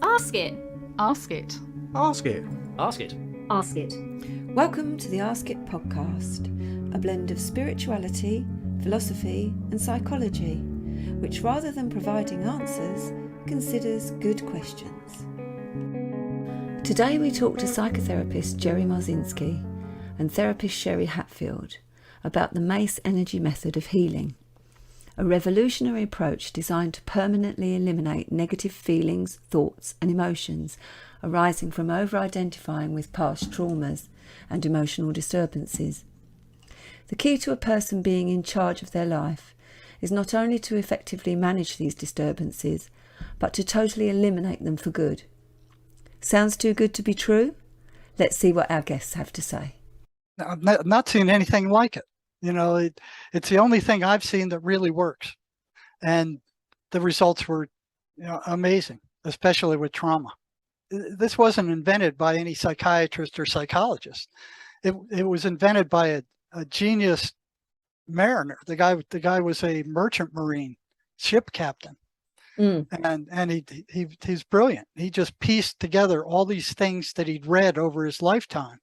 Ask it. Ask it. Ask it. Ask it. Ask it. Welcome to the Ask It podcast, a blend of spirituality, philosophy and psychology, which rather than providing answers, considers good questions. Today we talk to psychotherapist Jerry Marzinski and therapist Sherry Hatfield about the Mace Energy Method of healing, a revolutionary approach designed to permanently eliminate negative feelings, thoughts and emotions arising from over-identifying with past traumas and emotional disturbances. The key to a person being in charge of their life is not only to effectively manage these disturbances, but to totally eliminate them for good. Sounds too good to be true? Let's see what our guests have to say. I've not seen anything like it. You know, it's the only thing I've seen that really works. And the results were, amazing, especially with trauma. This wasn't invented by any psychiatrist or psychologist. It was invented by a genius mariner. The guy was a merchant marine ship captain. And he's brilliant. He just pieced together all these things that he'd read over his lifetime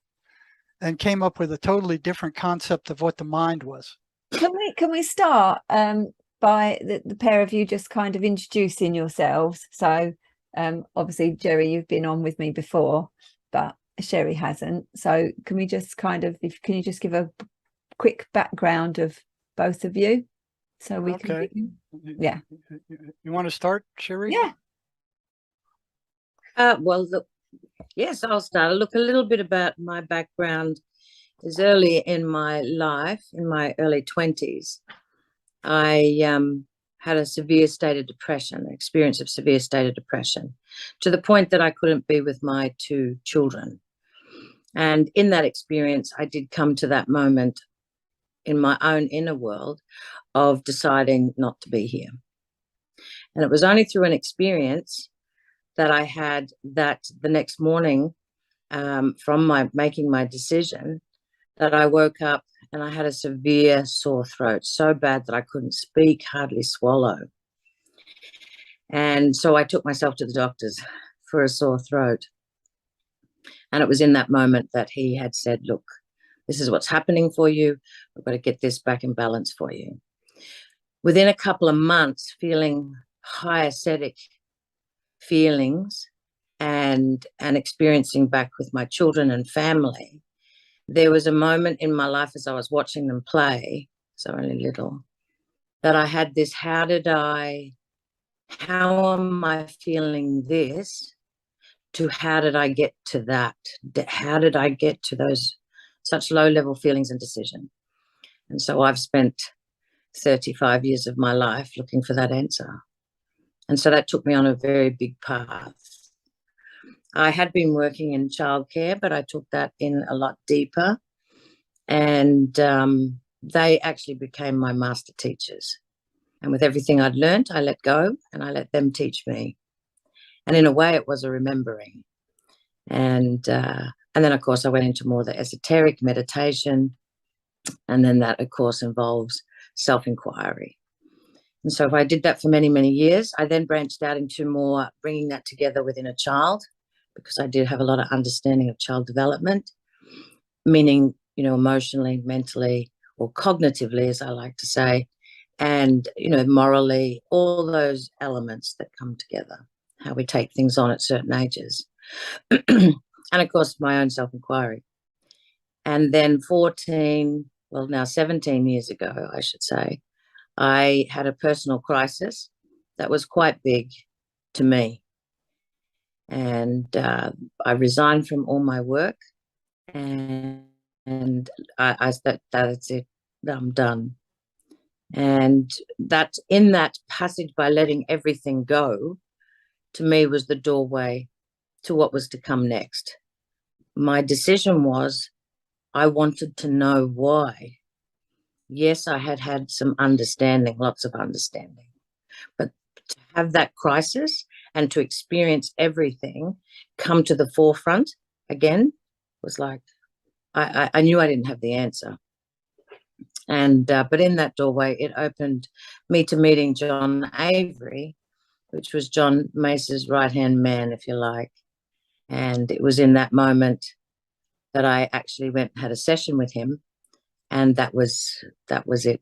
and came up with a totally different concept of what the mind was. Can we start by the pair of you just kind of introducing yourselves? So obviously, Jerry, you've been on with me before, but Sherry hasn't. So can we just can you just give a quick background of both of you? So we Okay. Yeah. You want to start, Sherry? Yeah. Yes, I'll start. Look, a little bit about my background is early in my life, in my early 20s. I had a severe state of depression, an experience of severe state of depression, to the point that I couldn't be with my two children. And in that experience, I did come to that moment in my own inner world of deciding not to be here. And it was only through an experience that I had that the next morning from making my decision that I woke up and I had a severe sore throat, so bad that I couldn't speak, hardly swallow. And so I took myself to the doctors for a sore throat. And it was in that moment that he had said, look, this is what's happening for you. We've got to get this back in balance for you. Within a couple of months, feeling high acidic feelings and experiencing back with my children and family, there was a moment in my life as I was watching them play, so only little, that I had this, how am I feeling this, to how did I get to that? How did I get to those such low-level feelings and decision? And so I've spent 35 years of my life looking for that answer. And so that took me on a very big path. I had been working in childcare, but I took that in a lot deeper. And they actually became my master teachers. And with everything I'd learned, I let go and I let them teach me. And in a way, it was a remembering. And then, of course, I went into more the esoteric meditation. And then that, of course, involves self-inquiry. And so if I did that for many, many years, I then branched out into more bringing that together within a child, because I did have a lot of understanding of child development, meaning, emotionally, mentally, or cognitively, as I like to say, and, morally, all those elements that come together, how we take things on at certain ages. And, of course, my own self-inquiry. And then 17 years ago, I should say, I had a personal crisis that was quite big to me. And I resigned from all my work and I said, that's it, I'm done. And that in that passage by letting everything go, to me was the doorway to what was to come next. My decision was I wanted to know why. Yes, I had had some understanding, lots of understanding, but to have that crisis and to experience everything come to the forefront again was like, I knew I didn't have the answer. And but in that doorway, it opened me to meeting John Avery, which was John Mace's right-hand man, if you like. And it was in that moment that I actually went and had a session with him, and that was it.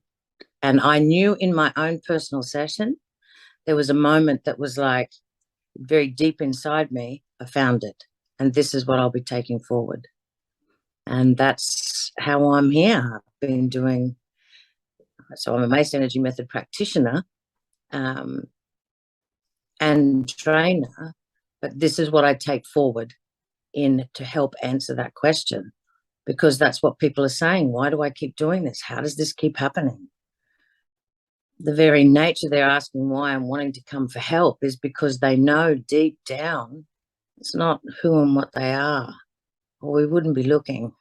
And I knew in my own personal session, there was a moment that was like very deep inside me, I found it. And this is what I'll be taking forward. And that's how I'm here. I've been doing, so I'm a Mace Energy Method practitioner and trainer, but this is what I take forward in to help answer that question, because that's what people are saying. Why do I keep doing this? How does this keep happening? The very nature they're asking why I'm wanting to come for help is because they know deep down it's not who and what they are, or we wouldn't be looking.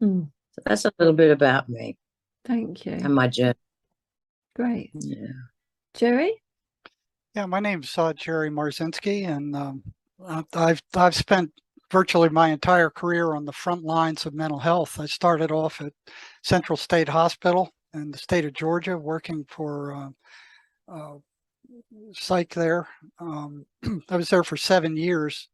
So that's a little bit about me. Thank you. And my journey. Great. Yeah. Jerry? Yeah, my name's Jerry Marzinski, and I've spent virtually my entire career on the front lines of mental health. I started off at Central State Hospital in the state of Georgia, working for psych there. I was there for 7 years.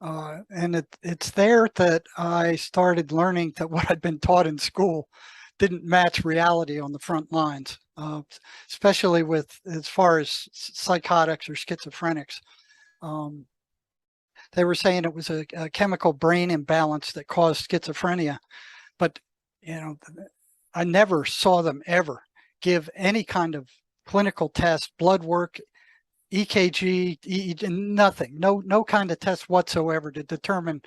And it's there that I started learning that what I'd been taught in school didn't match reality on the front lines, especially with as far as psychotics or schizophrenics. They were saying it was a chemical brain imbalance that caused schizophrenia, but I never saw them ever give any kind of clinical test, blood work, EKG, EEG, nothing, no kind of test whatsoever to determine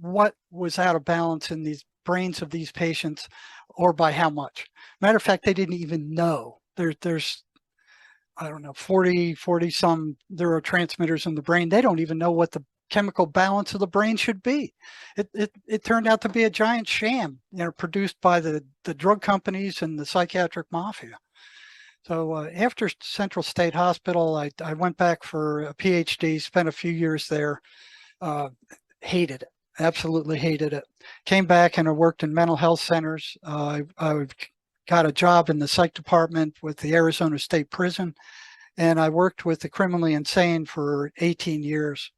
what was out of balance in these brains of these patients or by how much. Matter of fact, they didn't even know. There's I don't know, 40 some neurotransmitters in the brain. They don't even know what the chemical balance of the brain should be. It turned out to be a giant sham, produced by the drug companies and the psychiatric mafia. So after Central State Hospital, I went back for a PhD, spent a few years there, hated it, absolutely hated it. Came back and I worked in mental health centers. I got a job in the psych department with the Arizona State Prison, and I worked with the criminally insane for 18 years.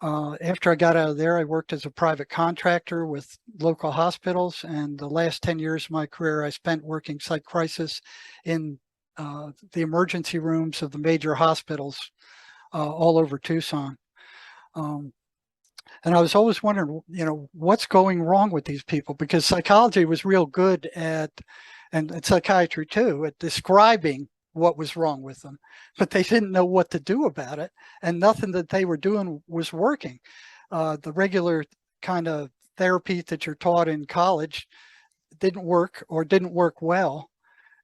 After I got out of there, I worked as a private contractor with local hospitals, and the last 10 years of my career, I spent working psych crisis in the emergency rooms of the major hospitals all over Tucson. And I was always wondering, what's going wrong with these people? Because psychology was real good at, and psychiatry too, at describing what was wrong with them, but they didn't know what to do about it, and nothing that they were doing was working. The regular kind of therapy that you're taught in college didn't work or didn't work well.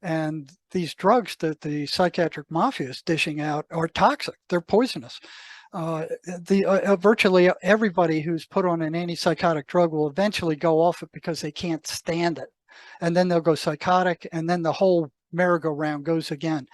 And these drugs that the psychiatric mafia is dishing out are toxic. They're poisonous. Virtually everybody who's put on an antipsychotic drug will eventually go off it because they can't stand it. And then they'll go psychotic, and then the whole merry-go-round goes again.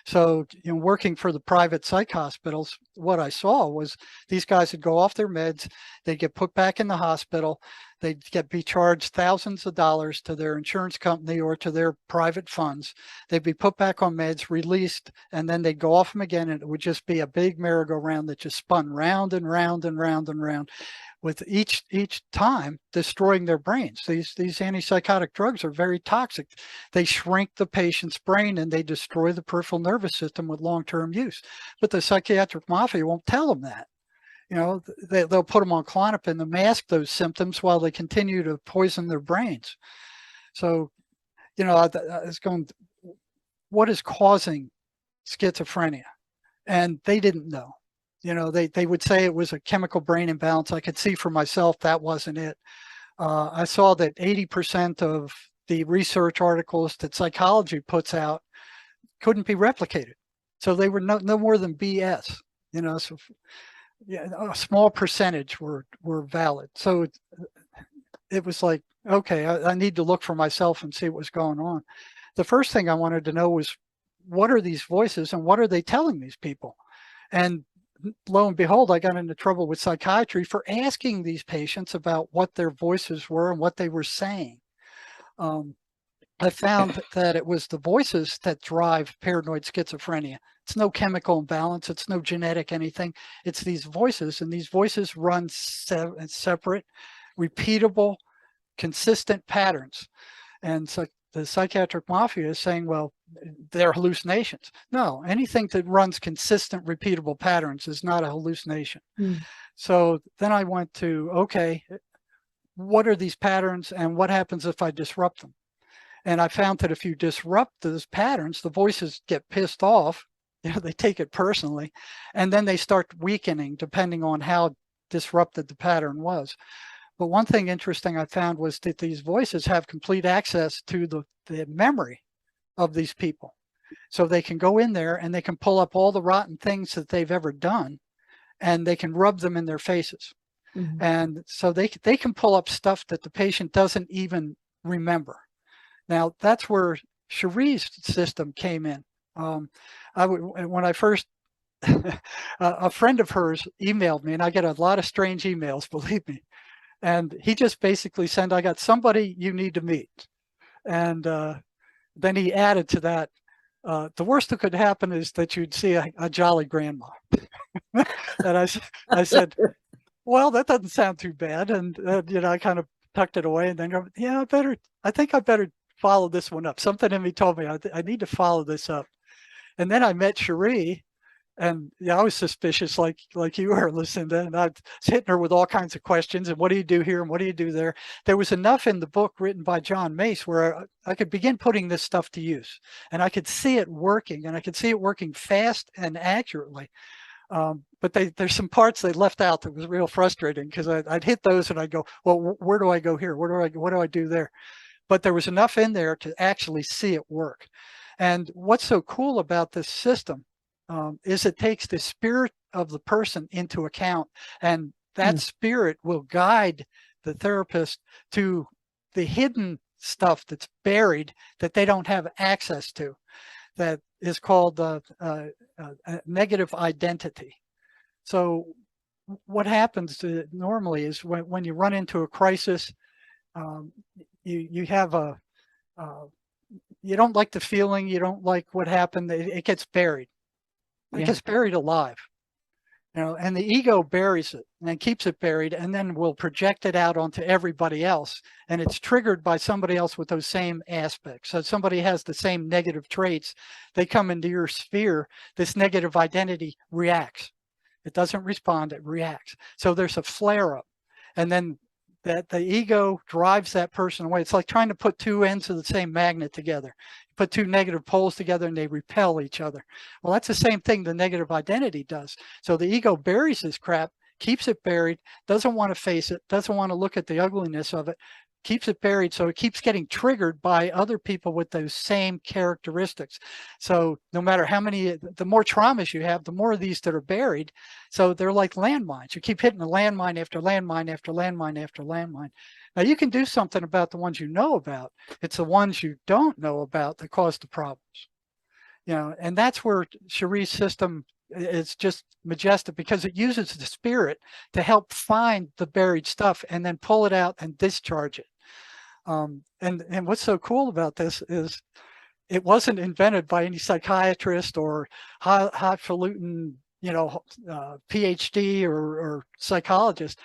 So, working for the private psych hospitals, what I saw was these guys would go off their meds, they'd get put back in the hospital, they'd be charged thousands of dollars to their insurance company or to their private funds. They'd be put back on meds, released, and then they'd go off them again, and it would just be a big merry-go-round that just spun round and round and round and round, with each time destroying their brains. These antipsychotic drugs are very toxic. They shrink the patient's brain and they destroy the peripheral nervous system with long-term use. But the psychiatric mafia won't tell them that. They'll put them on Klonopin to mask those symptoms while they continue to poison their brains. So, I was going, what is causing schizophrenia? And they didn't know. They would say it was a chemical brain imbalance. I could see for myself that wasn't it. I saw that 80% of the research articles that psychology puts out couldn't be replicated. So they were no more than BS, so a small percentage were valid. So it was like, okay, I need to look for myself and see what was going on. The first thing I wanted to know was, what are these voices and what are they telling these people? And lo and behold, I got into trouble with psychiatry for asking these patients about what their voices were and what they were saying. I found that it was the voices that drive paranoid schizophrenia. It's no chemical imbalance. It's no genetic anything. It's these voices, and these voices run separate, repeatable, consistent patterns. And so the psychiatric mafia is saying, well, they're hallucinations. No, anything that runs consistent, repeatable patterns is not a hallucination. So then I went to, okay, what are these patterns and what happens if I disrupt them? And I found that if you disrupt those patterns, the voices get pissed off. They take it personally, and then they start weakening depending on how disrupted the pattern was. But one thing interesting I found was that these voices have complete access to the memory of these people. So they can go in there and they can pull up all the rotten things that they've ever done, and they can rub them in their faces. And so they can pull up stuff that the patient doesn't even remember. Now, that's where Cherie's system came in. When I first, a friend of hers emailed me, and I get a lot of strange emails, believe me. And he just basically said, I got somebody you need to meet. And then he added to that, the worst that could happen is that you'd see a jolly grandma. And I said, well, that doesn't sound too bad. And, I kind of tucked it away and then go, yeah, I think I better follow this one up. Something in me told me I need to follow this up. And then I met Cherie, and I was suspicious like you were, Lucinda, and I was hitting her with all kinds of questions. And what do you do here? And what do you do there? There was enough in the book written by John Mace where I could begin putting this stuff to use, and I could see it working, and I could see it working fast and accurately. But there's some parts they left out that was real frustrating, because I'd hit those and I'd go, well, where do I go here? What do I do there? But there was enough in there to actually see it work. And what's so cool about this system is it takes the spirit of the person into account, and that spirit will guide the therapist to the hidden stuff that's buried that they don't have access to. That is called negative identity. So what happens normally is when you run into a crisis, you have you don't like the feeling, you don't like what happened, it gets buried. It gets buried alive. And the ego buries it and keeps it buried, and then will project it out onto everybody else. And it's triggered by somebody else with those same aspects. So somebody has the same negative traits, they come into your sphere, this negative identity reacts. It doesn't respond, it reacts. So there's a flare up. And then that the ego drives that person away. It's like trying to put two ends of the same magnet together. You put two negative poles together and they repel each other. Well, that's the same thing the negative identity does. So the ego buries this crap, keeps it buried, doesn't want to face it, doesn't want to look at the ugliness of it, keeps it buried. So it keeps getting triggered by other people with those same characteristics. So no matter how many, the more traumas you have, the more of these that are buried. So they're like landmines. You keep hitting a landmine after landmine after landmine after landmine. Now you can do something about the ones you know about. It's the ones you don't know about that cause the problems. And that's where Cherie's system is just majestic, because it uses the spirit to help find the buried stuff and then pull it out and discharge it. And what's so cool about this is it wasn't invented by any psychiatrist or highfalutin, PhD or psychologist.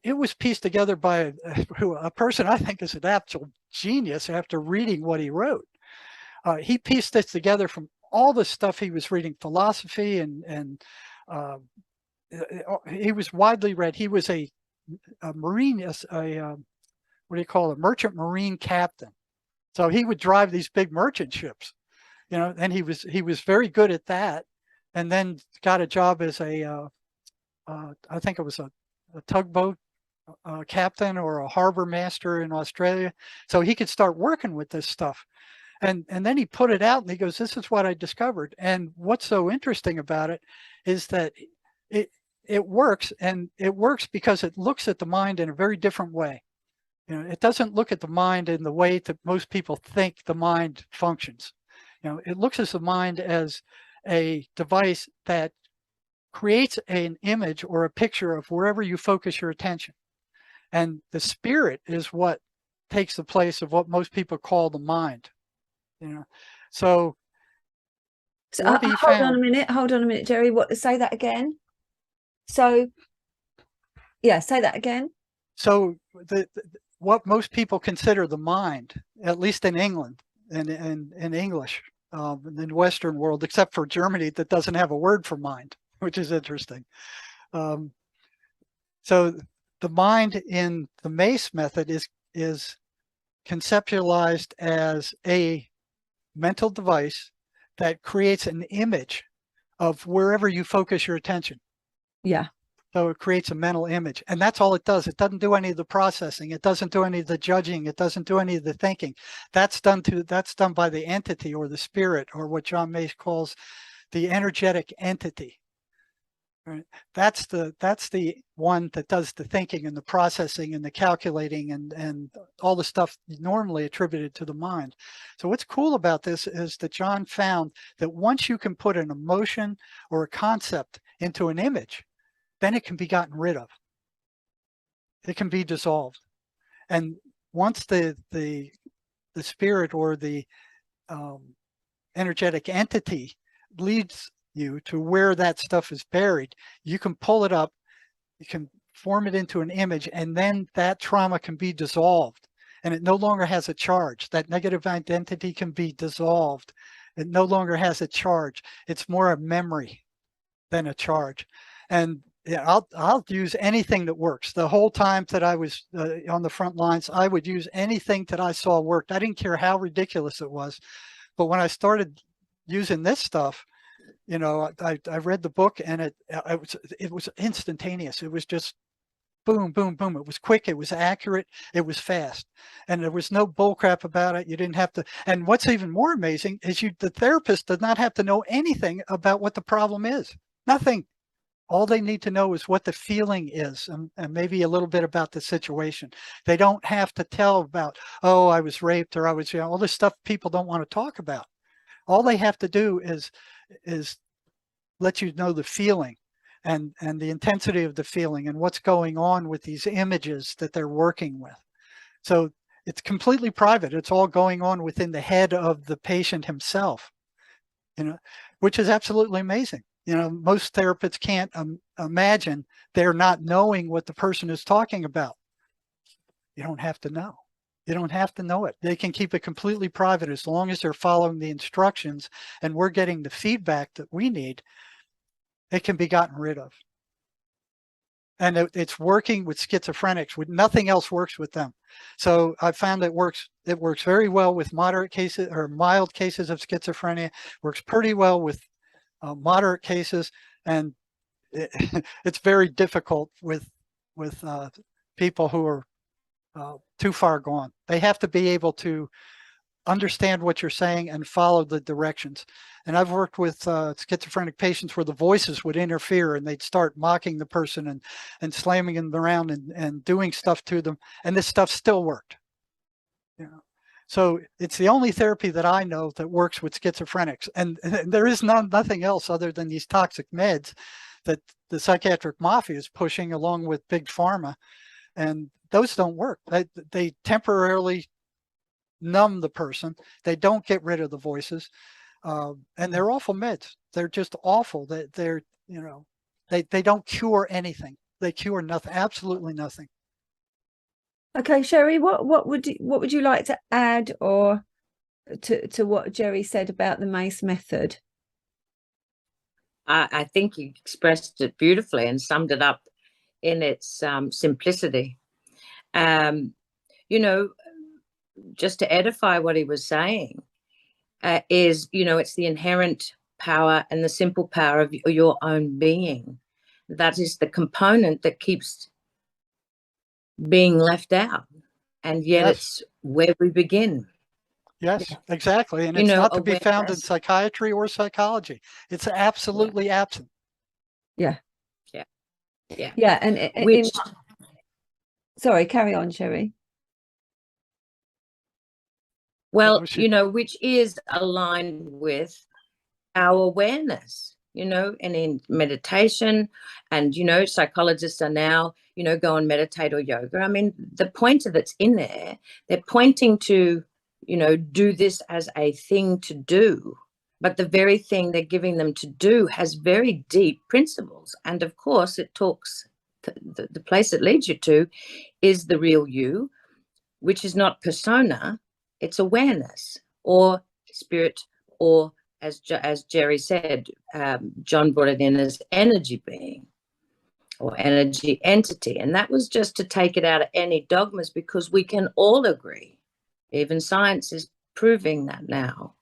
It was pieced together by a person I think is an absolute genius after reading what he wrote. He pieced this together from all the stuff he was reading, philosophy, and he was widely read. He was a Marine, what do you call it, a merchant Marine captain. So he would drive these big merchant ships, and he was very good at that. And then got a job as I think it was a tugboat captain or a harbor master in Australia. So he could start working with this stuff. And then he put it out and he goes, this is what I discovered. And what's so interesting about it is that it works, and it works because it looks at the mind in a very different way. It doesn't look at the mind in the way that most people think the mind functions. It looks at the mind as a device that creates an image or a picture of wherever you focus your attention. And the spirit is what takes the place of what most people call the mind. So hold on a minute, Jerry. Say that again. So yeah, say that again. So what most people consider the mind, at least in England and in English, in the Western world, except for Germany that doesn't have a word for mind, which is interesting. So the mind in the Mace method is conceptualized as a mental device that creates an image of wherever you focus your attention. Yeah. So it creates a mental image, and that's all it does. It doesn't do any of the processing. It doesn't do any of the judging. It doesn't do any of the thinking. That's done by the entity or the spirit, or what John Mace calls the energetic entity. Right? That's the one that does the thinking and the processing and the calculating and all the stuff normally attributed to the mind. So what's cool about this is that John found that once you can put an emotion or a concept into an image, then it can be gotten rid of. It can be dissolved. And once the spirit or the energetic entity leads you to where that stuff is buried, you can pull it up, you can form it into an image, and then that trauma can be dissolved. And it no longer has a charge. That negative identity can be dissolved. It no longer has a charge. It's more a memory than a charge. And yeah, I'll use anything that works. The whole time that I was on the front lines, I would use anything that I saw worked. I didn't care how ridiculous it was. But when I started using this stuff, I read the book, and it was instantaneous. It was just boom, boom, boom. It was quick. It was accurate. It was fast, and there was no bullcrap about it. You didn't have to. And what's even more amazing is the therapist does not have to know anything about what the problem is. Nothing. All they need to know is what the feeling is, and maybe a little bit about the situation. They don't have to tell about, oh, I was raped, or I was, all this stuff people don't want to talk about. All they have to do is let you know the feeling and the intensity of the feeling and what's going on with these images that they're working with. So it's completely private. It's all going on within the head of the patient himself, which is absolutely amazing. Most therapists can't imagine they're not knowing what the person is talking about. You don't have to know. You don't have to know it. They can keep it completely private as long as they're following the instructions and we're getting the feedback that we need. It can be gotten rid of. And it's working with schizophrenics. Nothing else works with them. So I found it works very well with moderate cases or mild cases of schizophrenia. Works pretty well with moderate cases, and it's very difficult with people who are too far gone. They have to be able to understand what you're saying and follow the directions. And I've worked with schizophrenic patients where the voices would interfere and they'd start mocking the person and slamming them around and doing stuff to them, and this stuff still worked. So it's the only therapy that I know that works with schizophrenics. And there is nothing else other than these toxic meds that the psychiatric mafia is pushing along with big pharma. And those don't work. They temporarily numb the person. They don't get rid of the voices. And they're awful meds. They're just awful. They don't cure anything. They cure nothing, absolutely nothing. Okay, Sherry, what would you like to add or to what Jerry said about the Mace method? I think you expressed it beautifully and summed it up in its simplicity. Just to edify what he was saying, is, it's the inherent power and the simple power of your own being. That is the component that keeps being left out, and yet Yes. It's where we begin. Yes, exactly. And it's not to be found in psychiatry or psychology. It's absolutely absent. Yeah. And sorry, carry on, Sherry. Well, which is aligned with our awareness. you know, and in meditation, and, you know, psychologists are now, you know, go and meditate or yoga. I mean, the pointer that's in there, they're pointing to, you know, do this as a thing to do. But the very thing they're giving them to do has very deep principles. And of course, it talks, the place it leads you to is the real you, which is not persona, it's awareness or spirit, or as Jerry said, John brought it in as energy being or energy entity. And that was just to take it out of any dogmas, because we can all agree, even science is proving that now,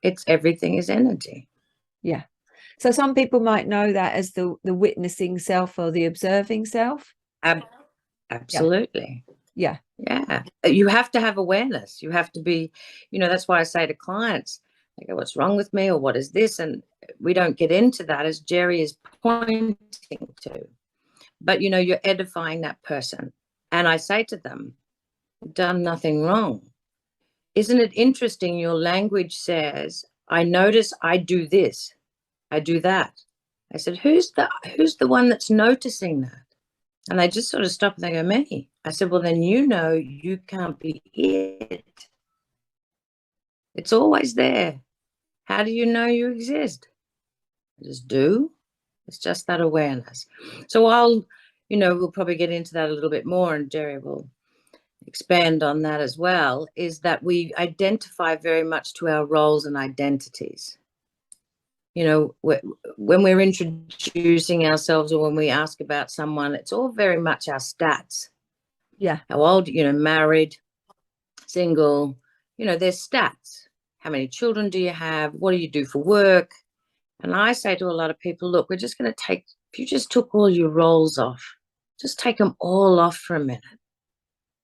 it's everything is energy. Yeah. So some people might know that as the witnessing self or the observing self. Absolutely. Yeah. Yeah. You have to have awareness. You have to be, you know, that's why I say to clients, they go, what's wrong with me, or what is this? And we don't get into that, as Jerry is pointing to. But, you know, you're edifying that person. And I say to them, you've done nothing wrong. Isn't it interesting? Your language says, I notice I do this, I do that. I said, who's the one that's noticing that? And they just sort of stop and they go, me. I said, well, then you know you can't be it. It's always there. How do you know you exist? I just do. It's just that awareness. So I'll, you know, we'll probably get into that a little bit more, and Jerry will expand on that as well, is that we identify very much to our roles and identities. You know, when we're introducing ourselves or when we ask about someone, it's all very much our stats. Yeah. How old, you know, married, single, you know, there's stats. How many children do you have? What do you do for work? And I say to a lot of people, look, we're just going to take, if you just took all your roles off, just take them all off for a minute.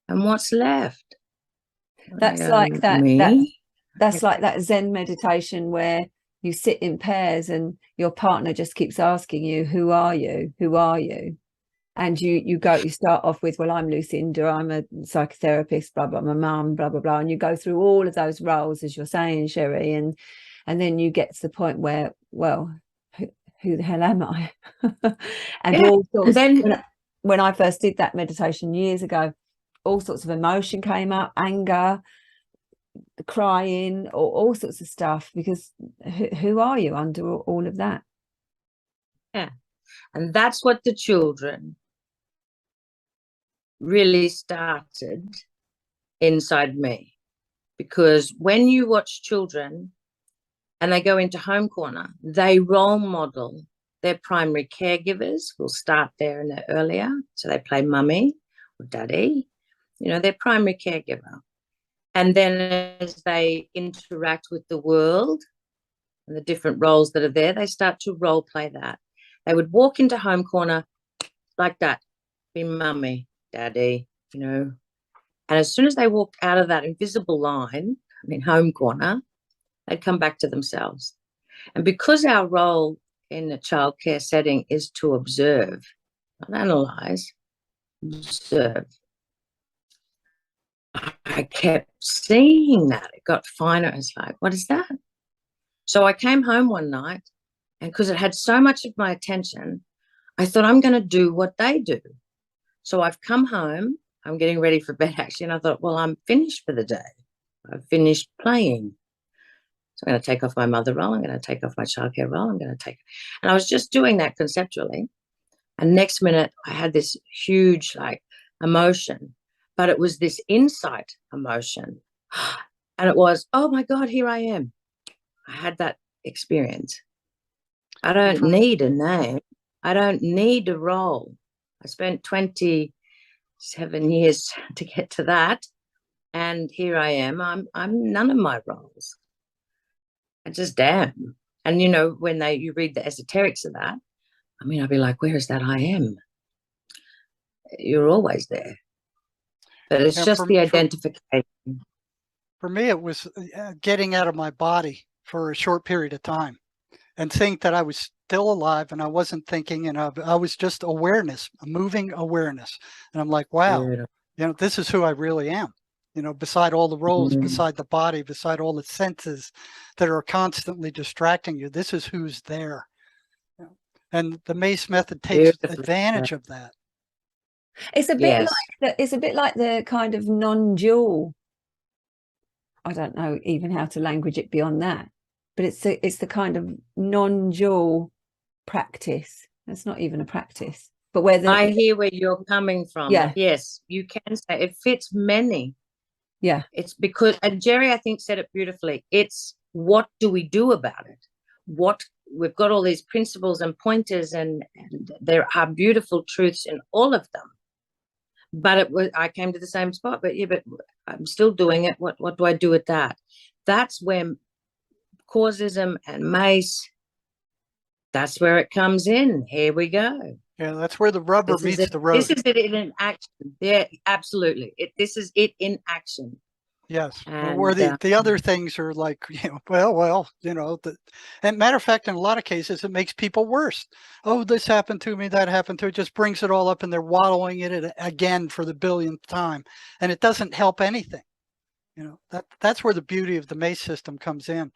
And what's left? That's like that's like that Zen meditation where you sit in pairs and your partner just keeps asking you, who are you? Who are you? And you start off with, well, I'm Lucinda, I'm a psychotherapist, blah, blah, my mum, blah, blah, blah. And you go through all of those roles, as you're saying, Sherry. And then you get to the point where, well, who the hell am I? And yeah. all sorts. Then, when I first did that meditation years ago, all sorts of emotion came up, anger, crying, or all sorts of stuff, because who are you under all of that? Yeah. And that's what the children really started inside me. Because when you watch children and they go into home corner, they role model their primary caregivers. Will start there and earlier. So they play mummy or daddy, you know, their primary caregiver. And then as they interact with the world and the different roles that are there, they start to role play that. They would walk into home corner like that, be mummy, daddy, you know. And as soon as they walked out of that invisible line, I mean, home corner, they'd come back to themselves. And because our role in a childcare setting is to observe, not analyze, observe, I kept seeing that. It got finer. It's like, what is that? So I came home one night, and because it had so much of my attention, I thought, I'm going to do what they do. So I've come home. I'm getting ready for bed, actually. And I thought, well, I'm finished for the day. I've finished playing. So I'm going to take off my mother role. I'm going to take off my childcare role. And I was just doing that conceptually. And next minute, I had this huge, like, emotion. But it was this insight emotion. And it was, oh, my God, here I am. I had that experience. I don't need a name. I don't need a role. I spent 27 years to get to that. And here I am. I'm none of my roles. I just am. And, you know, when you read the esoterics of that, I mean, I'd be like, where is that I am? You're always there. But it's just the identification. For me, it was getting out of my body for a short period of time and think that I was still alive and I wasn't thinking, and I was just awareness, a moving awareness. And I'm like, wow, you know, this is who I really am. You know, beside all the roles, beside the body, beside all the senses that are constantly distracting you, this is who's there. And the Mace method takes Beautiful. advantage of that. It's a bit Yes. it's a bit like the kind of non-dual. I don't know even how to language it beyond that, but it's the kind of non-dual practice. It's not even a practice, but where I hear where you're coming from. Yeah. Yes, you can say it fits many. Yeah. It's because, and Jerry, I think, said it beautifully. It's what do we do about it? What we've got all these principles and pointers, and there are beautiful truths in all of them. But it was, I came to the same spot. But I'm still doing it. What do I do with that? That's where causism and Mace. That's where it comes in. Here we go. Yeah, that's where the rubber meets the road. This is it in action. Yeah, absolutely. This is it in action. Yes. And, where the other things are like, and matter of fact, in a lot of cases, it makes people worse. Oh, this happened to me, that happened to me. It just brings it all up, and they're wallowing in it again for the billionth time. And it doesn't help anything. That's where the beauty of the Mace system comes in.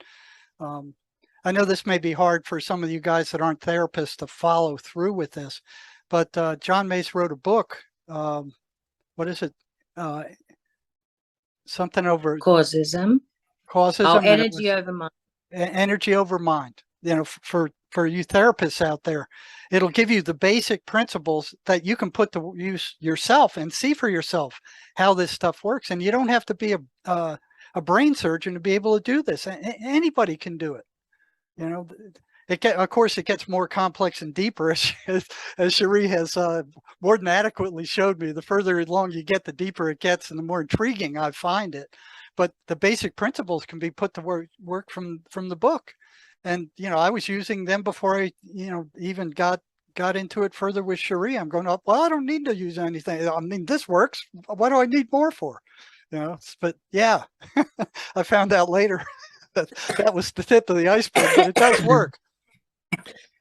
I know this may be hard for some of you guys that aren't therapists to follow through with this, but John Mace wrote a book. What is it? Something over causism. Oh, energy over mind. Energy over mind. For you therapists out there, it'll give you the basic principles that you can put to use yourself and see for yourself how this stuff works. And you don't have to be a brain surgeon to be able to do this. Anybody can do it. Of course, it gets more complex and deeper, as Cherie has more than adequately showed me. The further along you get, the deeper it gets, and the more intriguing I find it. But the basic principles can be put to work from the book, and I was using them before I even got into it further with Cherie. I'm going, well, I don't need to use anything. I mean, this works. What do I need more for? But yeah, I found out later. That was the tip of the iceberg, but it does work.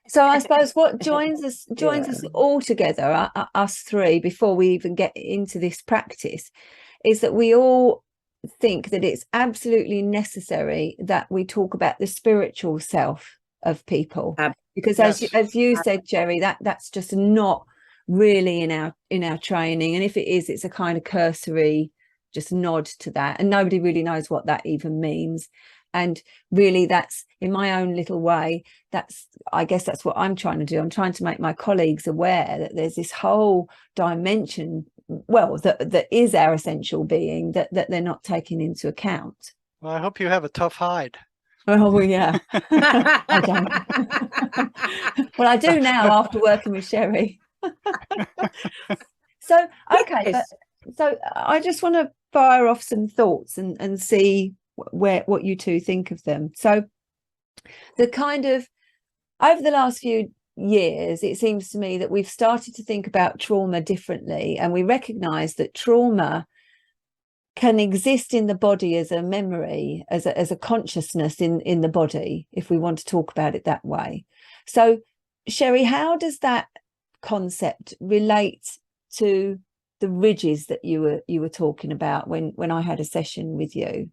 So I suppose what joins us all together, us three, before we even get into this practice, is that we all think that it's absolutely necessary that we talk about the spiritual self of people, because as you said, Jerry, that's just not really in our training, and if it is, it's a kind of cursory just nod to that, and nobody really knows what that even means. And really, that's, in my own little way, I guess that's what I'm trying to do. I'm trying to make my colleagues aware that there's this whole dimension, well, that is our essential being, that they're not taking into account. Well, I hope you have a tough hide. Oh, well, yeah. I don't. Well, I do now after working with Cherie. So, okay. Yes. So I just want to fire off some thoughts and see what you two think of them. So the kind of, over the last few years, it seems to me that we've started to think about trauma differently, and we recognize that trauma can exist in the body as a memory, as a consciousness in the body, if we want to talk about it that way. So Cherie, how does that concept relate to the ridges that you were talking about when I had a session with you?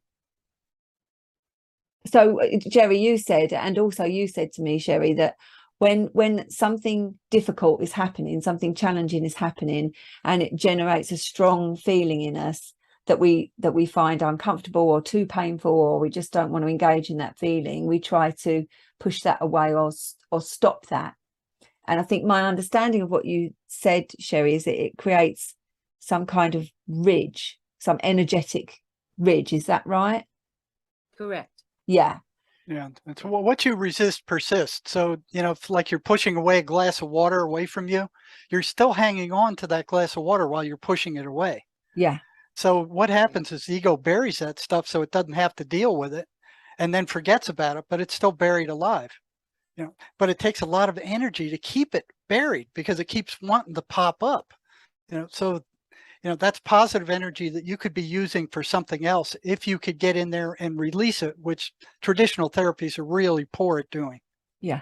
So Jerry, you said, and also you said to me, Cherie, that when something difficult is happening, something challenging is happening, and it generates a strong feeling in us that we find uncomfortable or too painful, or we just don't want to engage in that feeling, we try to push that away or stop that. And I think my understanding of what you said, Cherie, is that it creates some kind of ridge, some energetic ridge. Is that right? Correct. Yeah. Yeah. And so what you resist persists. So, if like you're pushing away a glass of water away from you, you're still hanging on to that glass of water while you're pushing it away. Yeah. So what happens is the ego buries that stuff so it doesn't have to deal with it, and then forgets about it, but it's still buried alive. But it takes a lot of energy to keep it buried because it keeps wanting to pop up. So that's positive energy that you could be using for something else if you could get in there and release it, which traditional therapies are really poor at doing. Yeah.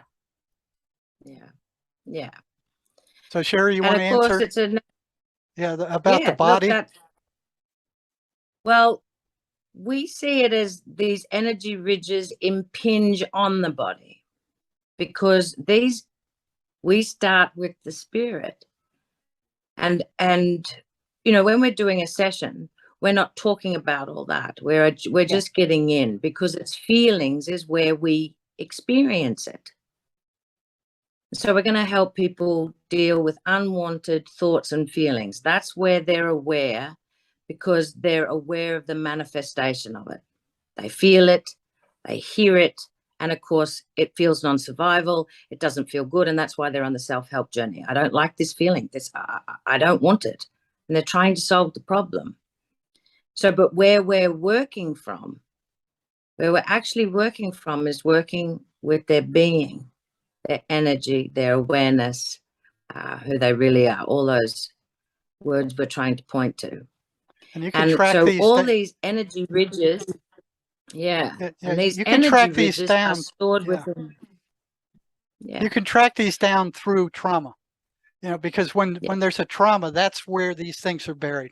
So Cherie, you want to answer? It's about the body. Well, we see it as these energy ridges impinge on the body, because We start with the spirit. And you know, when we're doing a session, we're not talking about all that. We're just getting in, because it's feelings is where we experience it. So we're going to help people deal with unwanted thoughts and feelings. That's where they're aware, because they're aware of the manifestation of it. They feel it, they hear it, and of course it feels non-survival. It doesn't feel good, and that's why they're on the self-help journey. I don't like this feeling. I don't want it. And they're trying to solve the problem. So, but where we're working from, where we're actually working from, is working with their being, their energy, their awareness, who they really are, all those words we're trying to point to. And you can track so these all these energy ridges, and these you can energy track these ridges down. are stored within. You can track these down through trauma, you know, because when there's a trauma, that's where these things are buried.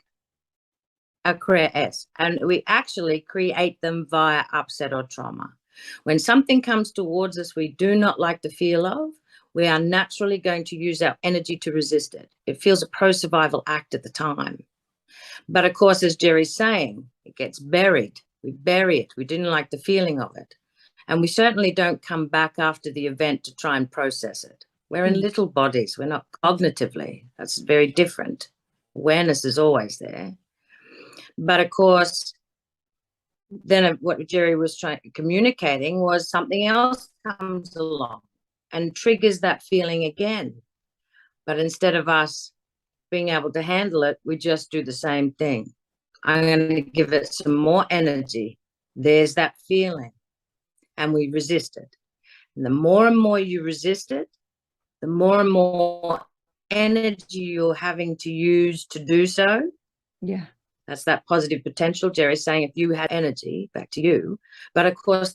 Yes, and we actually create them via upset or trauma. When something comes towards us we do not like the feel of, we are naturally going to use our energy to resist it. It feels a pro-survival act at the time. But of course, as Jerry's saying, it gets buried. We bury it. We didn't like the feeling of it. And we certainly don't come back after the event to try and process it. We're in little bodies. We're not cognitively. That's very different. Awareness is always there. But of course, then what Jerry was communicating was something else comes along and triggers that feeling again. But instead of us being able to handle it, we just do the same thing. I'm going to give it some more energy. There's that feeling. And we resist it. And the more and more you resist it, the more and more energy you're having to use to do so. Yeah. That's that positive potential. Jerry's saying if you had energy, back to you. But of course,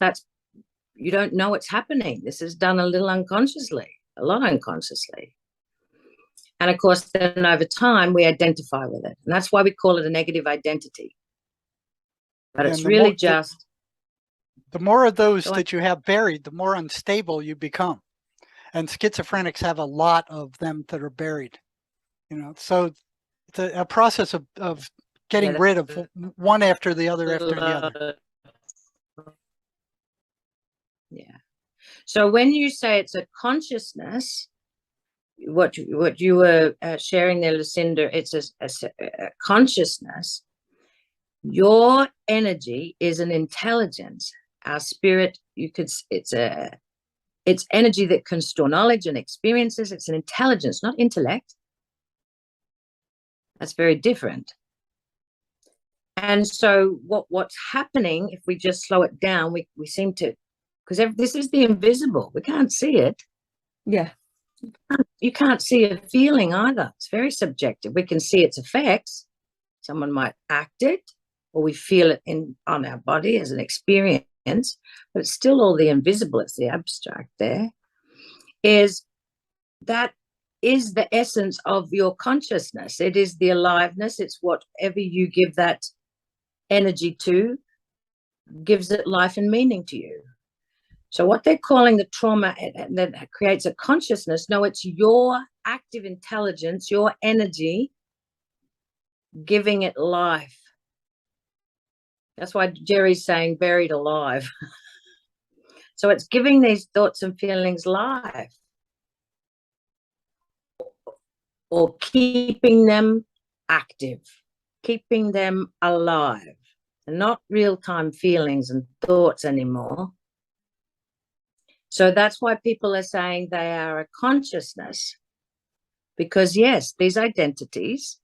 you don't know what's happening. This is done a little unconsciously, a lot unconsciously. And of course, then over time, we identify with it. And that's why we call it a negative identity. But it's really just... The more of those that you have buried, the more unstable you become. And schizophrenics have a lot of them that are buried. You know, so it's a process of getting rid of one after the other after the other. Yeah. So when you say it's a consciousness, what you were sharing there, Lucinda, it's a consciousness. Your energy is an intelligence. Our spirit, it's energy that can store knowledge and experiences. It's an intelligence, not intellect. That's very different. And so what's happening, if we just slow it down, we seem to, because this is the invisible. We can't see it. Yeah. You can't see a feeling either. It's very subjective. We can see its effects. Someone might act it, or we feel it on our body as an experience, but it's still all the invisible. It's the abstract there. That is the essence of your consciousness. It is the aliveness. It's whatever you give that energy to gives it life and meaning to you. So what they're calling the trauma that creates a consciousness, no, it's your active intelligence, your energy giving it life. That's why Jerry's saying buried alive. So it's giving these thoughts and feelings life, or keeping them active, keeping them alive, and not real-time feelings and thoughts anymore. So that's why people are saying they are a consciousness, because yes, these identities,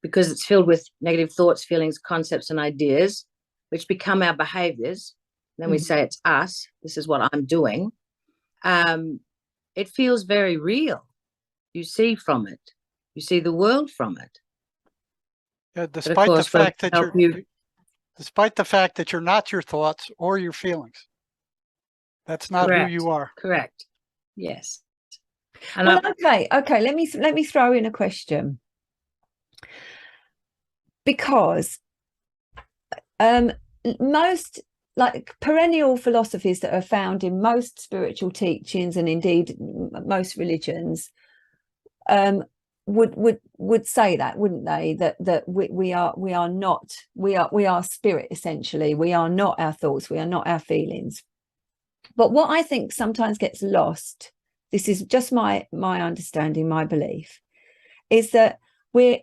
because it's filled with negative thoughts, feelings, concepts, and ideas, which become our behaviors. Then we say it's us. This is what I'm doing. It feels very real. You see from it. You see the world from it. Yeah, despite the fact that you're not your thoughts or your feelings. That's not who you are. Correct. Yes. And well, okay. Let me throw in a question, because most like perennial philosophies that are found in most spiritual teachings and indeed most religions would say that, wouldn't they? That we are spirit, essentially. We are not our thoughts, we are not our feelings. But what I think sometimes gets lost, this is just my understanding, my belief, is that we're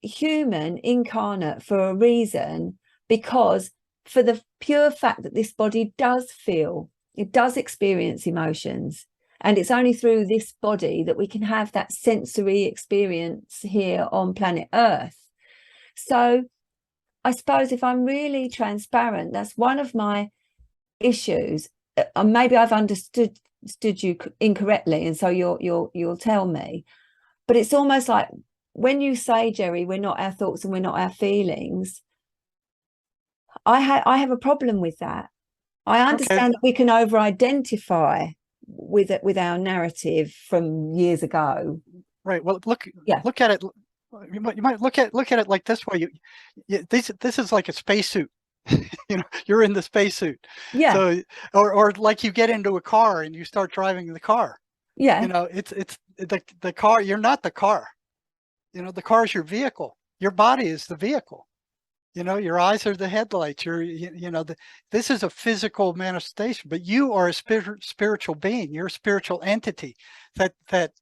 human, incarnate for a reason, because for the pure fact that this body does feel, it does experience emotions, and it's only through this body that we can have that sensory experience here on planet Earth. So I suppose if I'm really transparent, that's one of my issues. Maybe I've understood you incorrectly, and so you'll tell me. But it's almost like when you say, Jerry, we're not our thoughts and we're not our feelings, I have a problem with that. I understand that we can over-identify with our narrative from years ago. Right. Well, look at it. You might look at it like this way. This is like a spacesuit. You're in the spacesuit. Yeah. So, or like you get into a car and you start driving the car. Yeah. It's the car. You're not the car. The car is your vehicle. Your body is the vehicle. Your eyes are the headlights. This is a physical manifestation, but you are a spiritual being. You're a spiritual entity that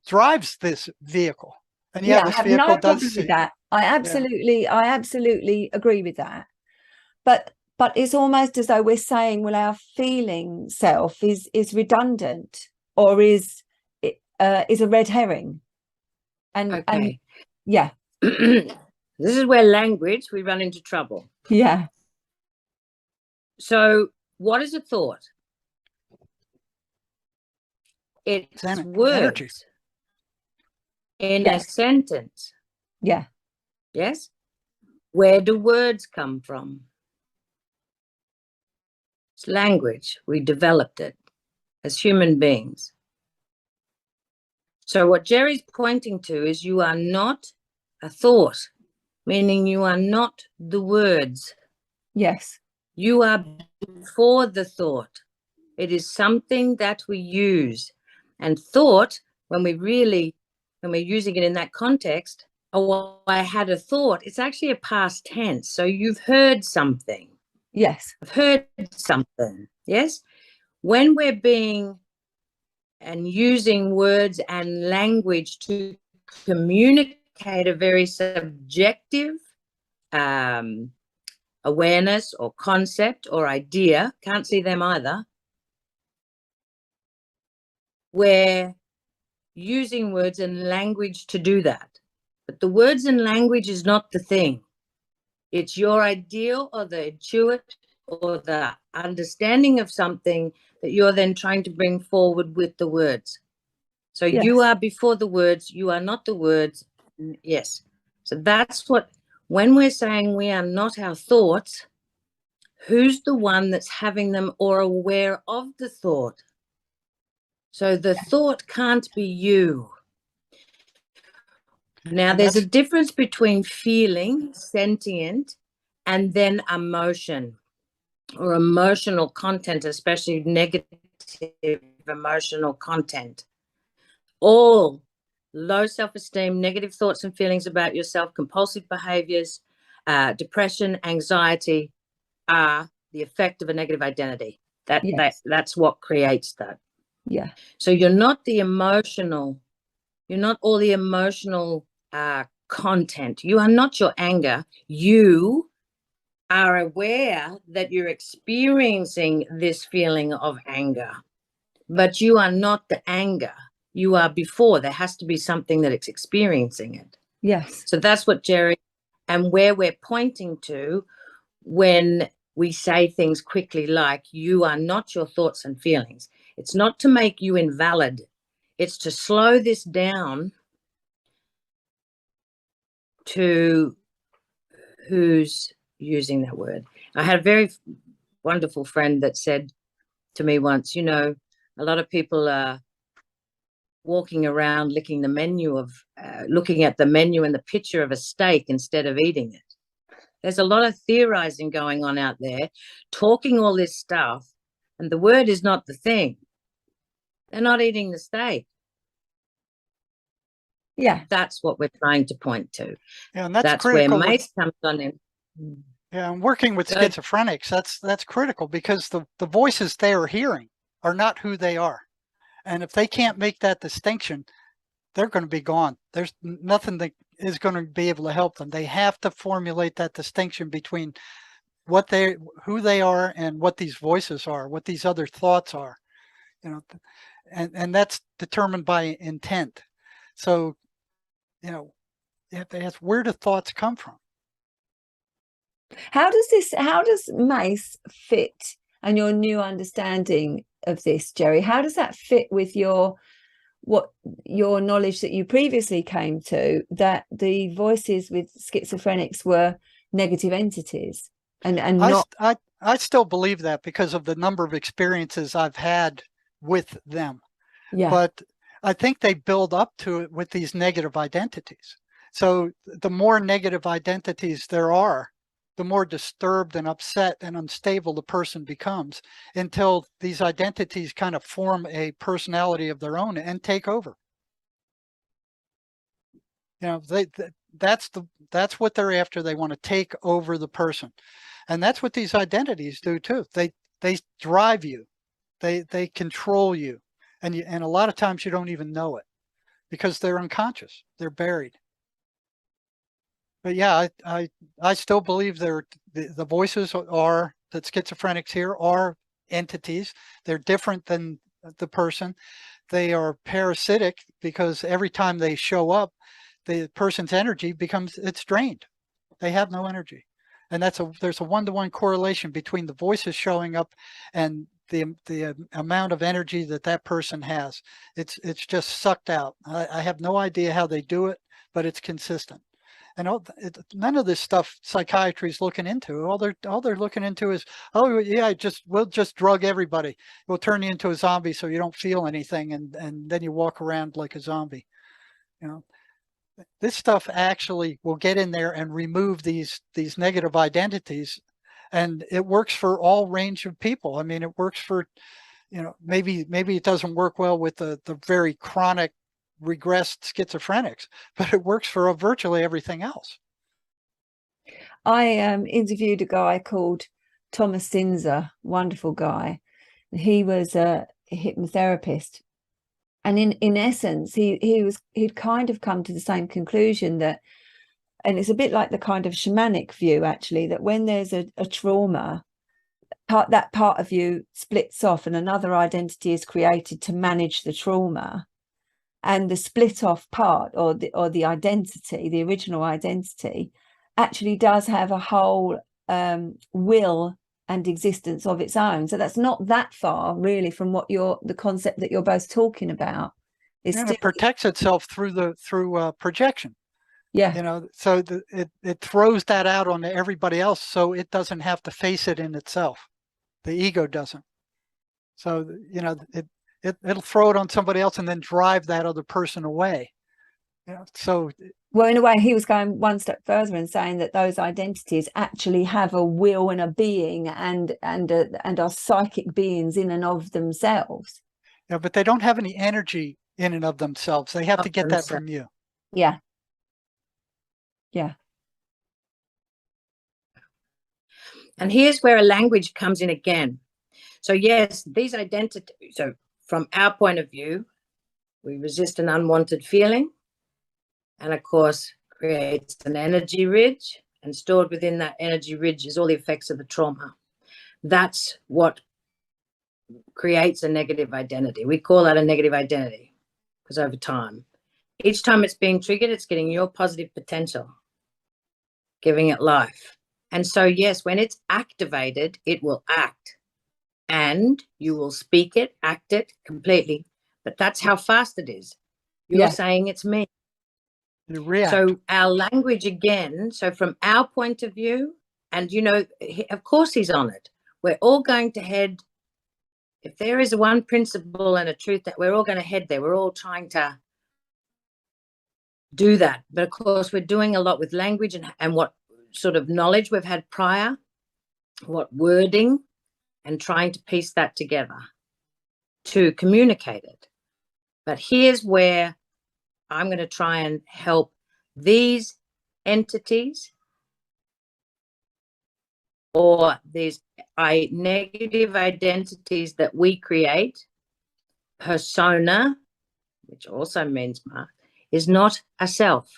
drives this vehicle. And yeah, I have no problem with that. I absolutely agree with that. But it's almost as though we're saying, well, our feeling self is redundant, or is a red herring. And yeah. This is where language, we run into trouble. Yeah. So what is a thought? It's words energy in a sentence. Yeah. Yes. Where do words come from? It's language. We developed it as human beings. So what Jerry's pointing to is you are not a thought, meaning you are not the words. Yes. You are before the thought. It is something that we use. And thought, when we're using it in that context, oh, I had a thought, it's actually a past tense. So you've heard something. Yes. I've heard something. Yes. When we're being and using words and language to communicate a very subjective awareness or concept or idea, can't see them either, we're using words and language to do that. But the words and language is not the thing. It's your ideal or the intuit or the understanding of something that you're then trying to bring forward with the words. So you are before the words, you are not the words. Yes. So that's what, when we're saying we are not our thoughts, who's the one that's having them or aware of the thought? So the thought can't be you. Now, there's a difference between feeling, sentient, and then emotion or emotional content, especially negative emotional content. All low self-esteem, negative thoughts and feelings about yourself, compulsive behaviors, depression, anxiety are the effect of a negative identity. That's what creates that. Yeah. So you're not the emotional, you're not all the emotional content. You are not your anger. You are aware that you're experiencing this feeling of anger, but you are not the anger. You are before. There has to be something that is experiencing it. Yes. So that's what Jerry, and where we're pointing to when we say things quickly like, you are not your thoughts and feelings. It's not to make you invalid. It's to slow this down to who's using that word. I had a very wonderful friend that said to me once, a lot of people are walking around looking at the menu and the picture of a steak instead of eating it. There's a lot of theorizing going on out there, talking all this stuff, and the word is not the thing. They're not eating the steak. Yeah. That's what we're trying to point to. Yeah, and that's where critical. Mace comes on in. Yeah, and working with schizophrenics, that's critical, because the voices they are hearing are not who they are. And if they can't make that distinction, they're going to be gone. There's nothing that is going to be able to help them. They have to formulate that distinction between who they are and what these voices are, what these other thoughts are, and that's determined by intent. So, you have to ask, where do thoughts come from? How does Mace fit, and your new understanding of this, Jerry? How does that fit with your knowledge that you previously came to, that the voices with schizophrenics were negative entities? And I still believe that because of the number of experiences I've had with them. Yeah. But I think they build up to it with these negative identities. So the more negative identities there are, the more disturbed and upset and unstable the person becomes, until these identities kind of form a personality of their own and take over. That's what they're after. They want to take over the person. And that's what these identities do too. They drive you. They control you. And a lot of times you don't even know it, because they're unconscious. They're buried. But yeah, I still believe the voices that schizophrenics hear are entities. They're different than the person. They are parasitic, because every time they show up, the person's energy it's drained. They have no energy. And there's a one-to-one correlation between the voices showing up and the amount of energy that person has. It's just sucked out. I have no idea how they do it, but it's consistent. And none of this stuff psychiatry is looking into. All they're looking into is, oh yeah, we'll just drug everybody. We'll turn you into a zombie so you don't feel anything, and then you walk around like a zombie. This stuff actually will get in there and remove these negative identities, and it works for all range of people. I mean, it works for, maybe it doesn't work well with the very chronic regressed schizophrenics, but it works for virtually everything else. I interviewed a guy called Thomas Sinzer, wonderful guy. He was a hypnotherapist, and in essence, he'd kind of come to the same conclusion that, and it's a bit like the kind of shamanic view actually, that when there's a trauma, that part of you splits off and another identity is created to manage the trauma. And the split off part, or the identity, the original identity, actually does have a whole will and existence of its own. So that's not that far really from the concept that you're both talking about. It protects itself through projection. Yeah. So it throws that out on everybody else, so it doesn't have to face it in itself. The ego doesn't. So it'll throw it on somebody else and then drive that other person away. So, well, in a way, he was going one step further and saying that those identities actually have a will and a being and are psychic beings in and of themselves. Yeah, but they don't have any energy in and of themselves. They have to get that from you. Yeah. Yeah. And here's where a language comes in again. So yes, these identities. So from our point of view, we resist an unwanted feeling, and of course creates an energy ridge, and stored within that energy ridge is all the effects of the trauma. That's what creates a negative identity. We call that a negative identity, because over time, each time it's being triggered, it's getting your positive potential, giving it life. And so yes, when it's activated, it will act. And you will speak it, act it completely. But that's how fast it is. You're saying it's me. You react. So our language again, so from our point of view, and of course he's on it. We're all going to head, if there is one principle and a truth, that we're all going to head there. We're all trying to do that. But of course we're doing a lot with language and what sort of knowledge we've had prior, what wording, and trying to piece that together to communicate it. But here's where I'm going to try and help these entities or these negative identities that we create. Persona, which also means mark, is not a self.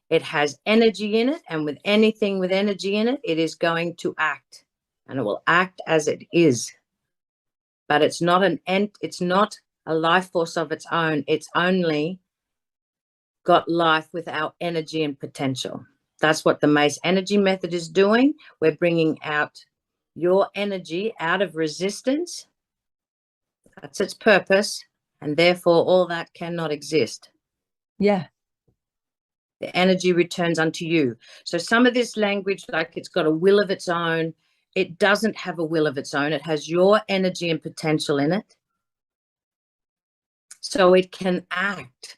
It has energy in it, and with anything with energy in it, it is going to act, and it will act as it is. But it's not it's not a life force of its own. It's only got life with our energy and potential. That's what the Mace Energy Method is doing. We're bringing out your energy out of resistance. That's its purpose, and therefore all that cannot exist. Yeah. The energy returns unto you. So some of this language, like it's got a will of its own, it doesn't have a will of its own. It has your energy and potential in it. So it can act.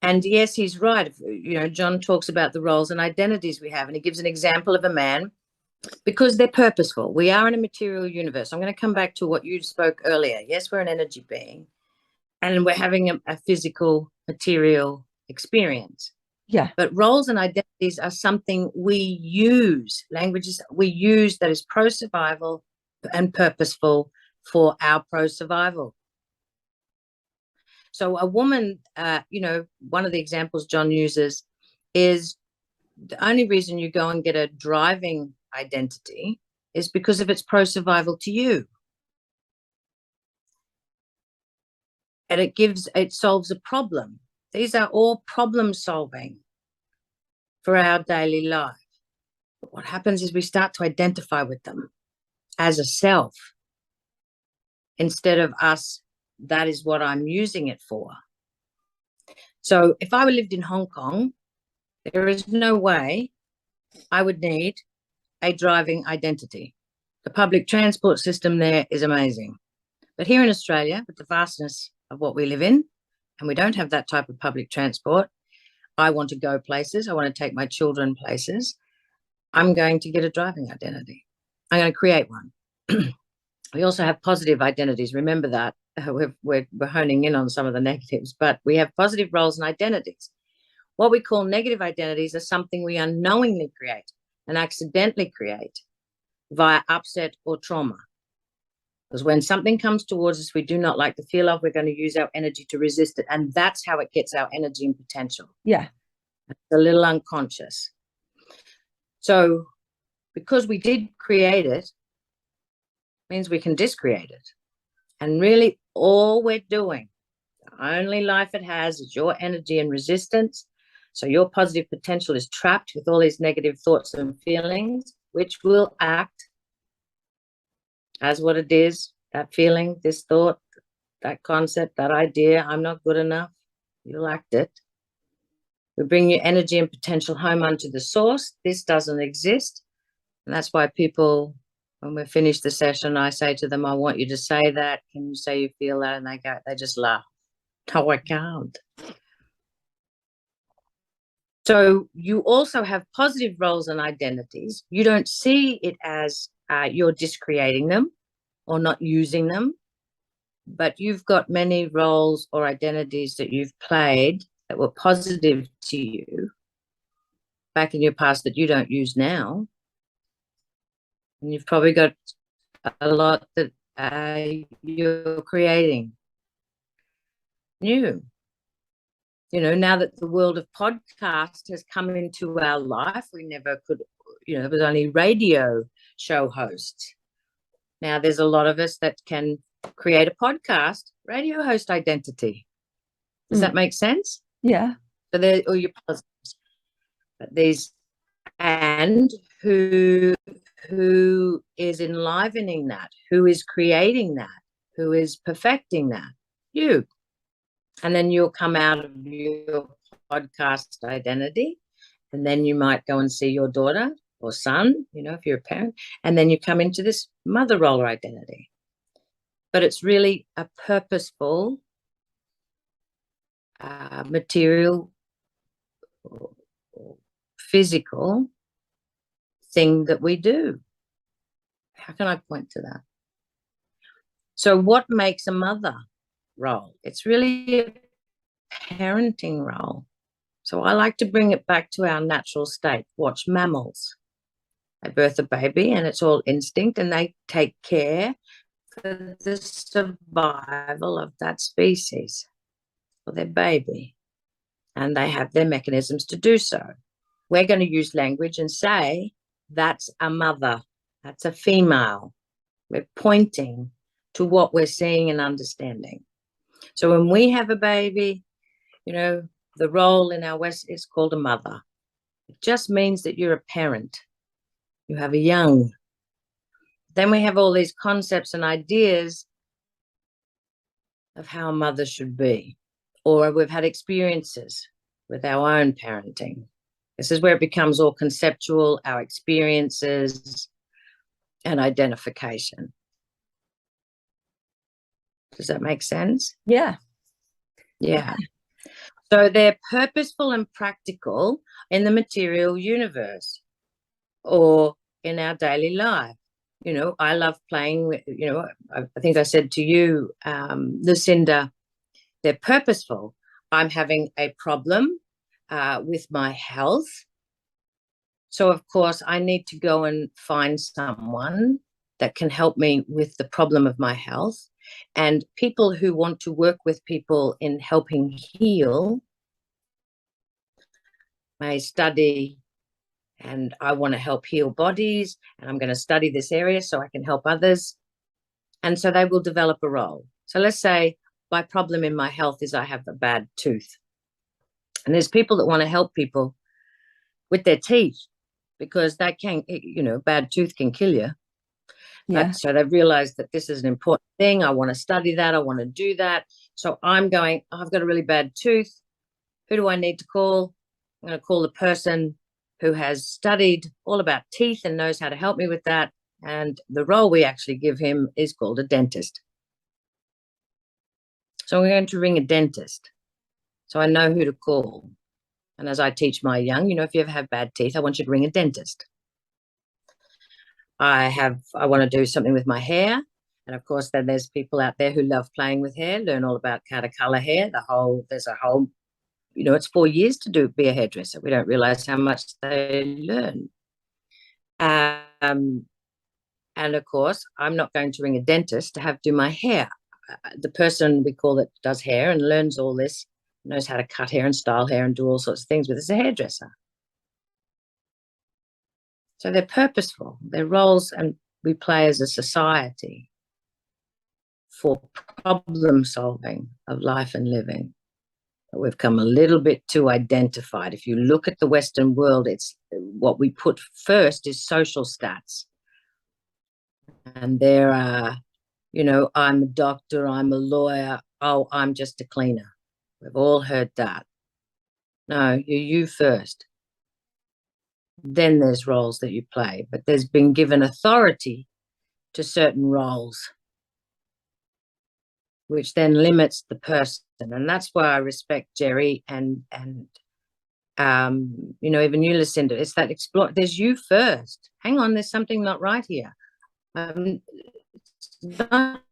And yes, he's right. You know, John talks about the roles and identities we have, and he gives an example of a man because they're purposeful. We are in a material universe. I'm going to come back to what you spoke earlier. Yes, we're an energy being, and we're having a physical, material experience. Yeah. But roles and identities are something we use, languages we use that is pro-survival and purposeful for our pro-survival. So a woman, you know, one of the examples John uses is the only reason you go and get a driving identity is because of its pro-survival to you. And it solves a problem. These are all problem solving for our daily life. But what happens is we start to identify with them as a self instead of us, that is what I'm using it for. So if I lived in Hong Kong, there is no way I would need a driving identity. The public transport system there is amazing. But here in Australia, with the vastness of what we live in, and we don't have that type of public transport, I want to go places. I want to take my children places. I'm going to get a driving identity. I'm going to create one. We also have positive identities. Remember that. We're honing in on some of the negatives, but we have positive roles and identities. What we call negative identities are something we unknowingly create and accidentally create via upset or trauma. Because when something comes towards us we do not like the feel of, we're going to use our energy to resist it. And that's how it gets our energy and potential. Yeah. It's a little unconscious. So because we did create it, means we can discreate it. And really all we're doing, the only life it has is your energy and resistance. So your positive potential is trapped with all these negative thoughts and feelings, which will act as what it is, that feeling, this thought, that concept, that idea, I'm not good enough. You'll act it. We bring your energy and potential home unto the source. This doesn't exist. And that's why people, when we finish the session, I say to them, I want you to say that. Can you say you feel that? And they just laugh. No, I can't. So you also have positive roles and identities. You don't see it as you're discreating them or not using them, but you've got many roles or identities that you've played that were positive to you back in your past that you don't use now. And you've probably got a lot that you're creating new. You know, now that the world of podcast has come into our life, we never could, you know, it was only radio show hosts. Now there's a lot of us that can create a podcast radio host identity. Does that make sense? Yeah. So there, or your positives, but these, and who is enlivening that, who is creating that, who is perfecting that? You. And then you'll come out of your podcast identity, and then you might go and see your daughter or son, you know, if you're a parent, and then you come into this mother role identity. But it's really a purposeful, material, physical thing that we do. How can I point to that? So what makes a mother role? It's really a parenting role. So I like to bring it back to our natural state. Watch mammals. They birth a baby and it's all instinct, and they take care for the survival of that species or their baby. And they have their mechanisms to do so. We're going to use language and say, that's a mother, that's a female. We're pointing to what we're seeing and understanding. So when we have a baby, you know, the role in our West is called a mother. It just means that you're a parent. You have a young. Then we have all these concepts and ideas of how a mother should be, or we've had experiences with our own parenting. This is where it becomes all conceptual, our experiences and identification. Does that make sense? Yeah. Yeah. So they're purposeful and practical in the material universe or in our daily life. You know, I love playing with, you know, I think I said to you, Lucinda, they're purposeful. I'm having a problem with my health. So, of course, I need to go and find someone that can help me with the problem of my health. And people who want to work with people in helping heal may study, and I want to help heal bodies, and I'm going to study this area so I can help others. And so they will develop a role. So let's say my problem in my health is I have a bad tooth. And there's people that want to help people with their teeth because that can, you know, bad tooth can kill you. Yeah. So they've realized that this is an important thing. I want to study that. I want to do that. So I'm going, oh, I've got a really bad tooth. Who do I need to call? I'm going to call the person who has studied all about teeth and knows how to help me with that. And the role we actually give him is called a dentist. So we're going to ring a dentist. So I know who to call. And as I teach my young, you know, if you ever have bad teeth, I want you to ring a dentist. I want to do something with my hair. And of course, then there's people out there who love playing with hair, learn all about how to color hair. There's a whole, you know, it's 4 years to be a hairdresser. We don't realize how much they learn. And of course, I'm not going to ring a dentist to do my hair. The person we call that does hair and learns all this, knows how to cut hair and style hair and do all sorts of things with, is a hairdresser. So they're purposeful, they're roles, and we play as a society for problem solving of life and living. But we've come a little bit too identified. If you look at the Western world, it's what we put first is social stats. And there are, you know, I'm a doctor, I'm a lawyer, oh, I'm just a cleaner. We've all heard that. No, you're you first. Then there's roles that you play, but there's been given authority to certain roles, which then limits the person. And that's why I respect Jerry and you know, even you, Lucinda. It's that explore. There's you first. Hang on, there's something not right here. It's not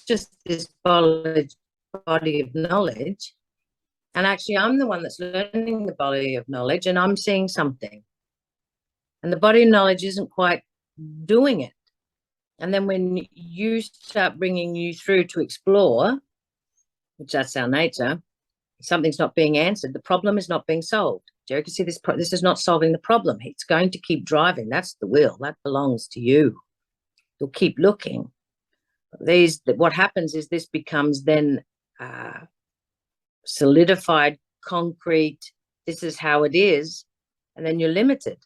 just this body of knowledge. And actually, I'm the one that's learning the body of knowledge, and I'm seeing something. And the body of knowledge isn't quite doing it. And then when you start bringing you through to explore, which that's our nature, something's not being answered. The problem is not being solved. Jerry can see this. This is not solving the problem. It's going to keep driving. That's the will. That belongs to you. You'll keep looking. What happens is this becomes then solidified, concrete. This is how it is. And then you're limited.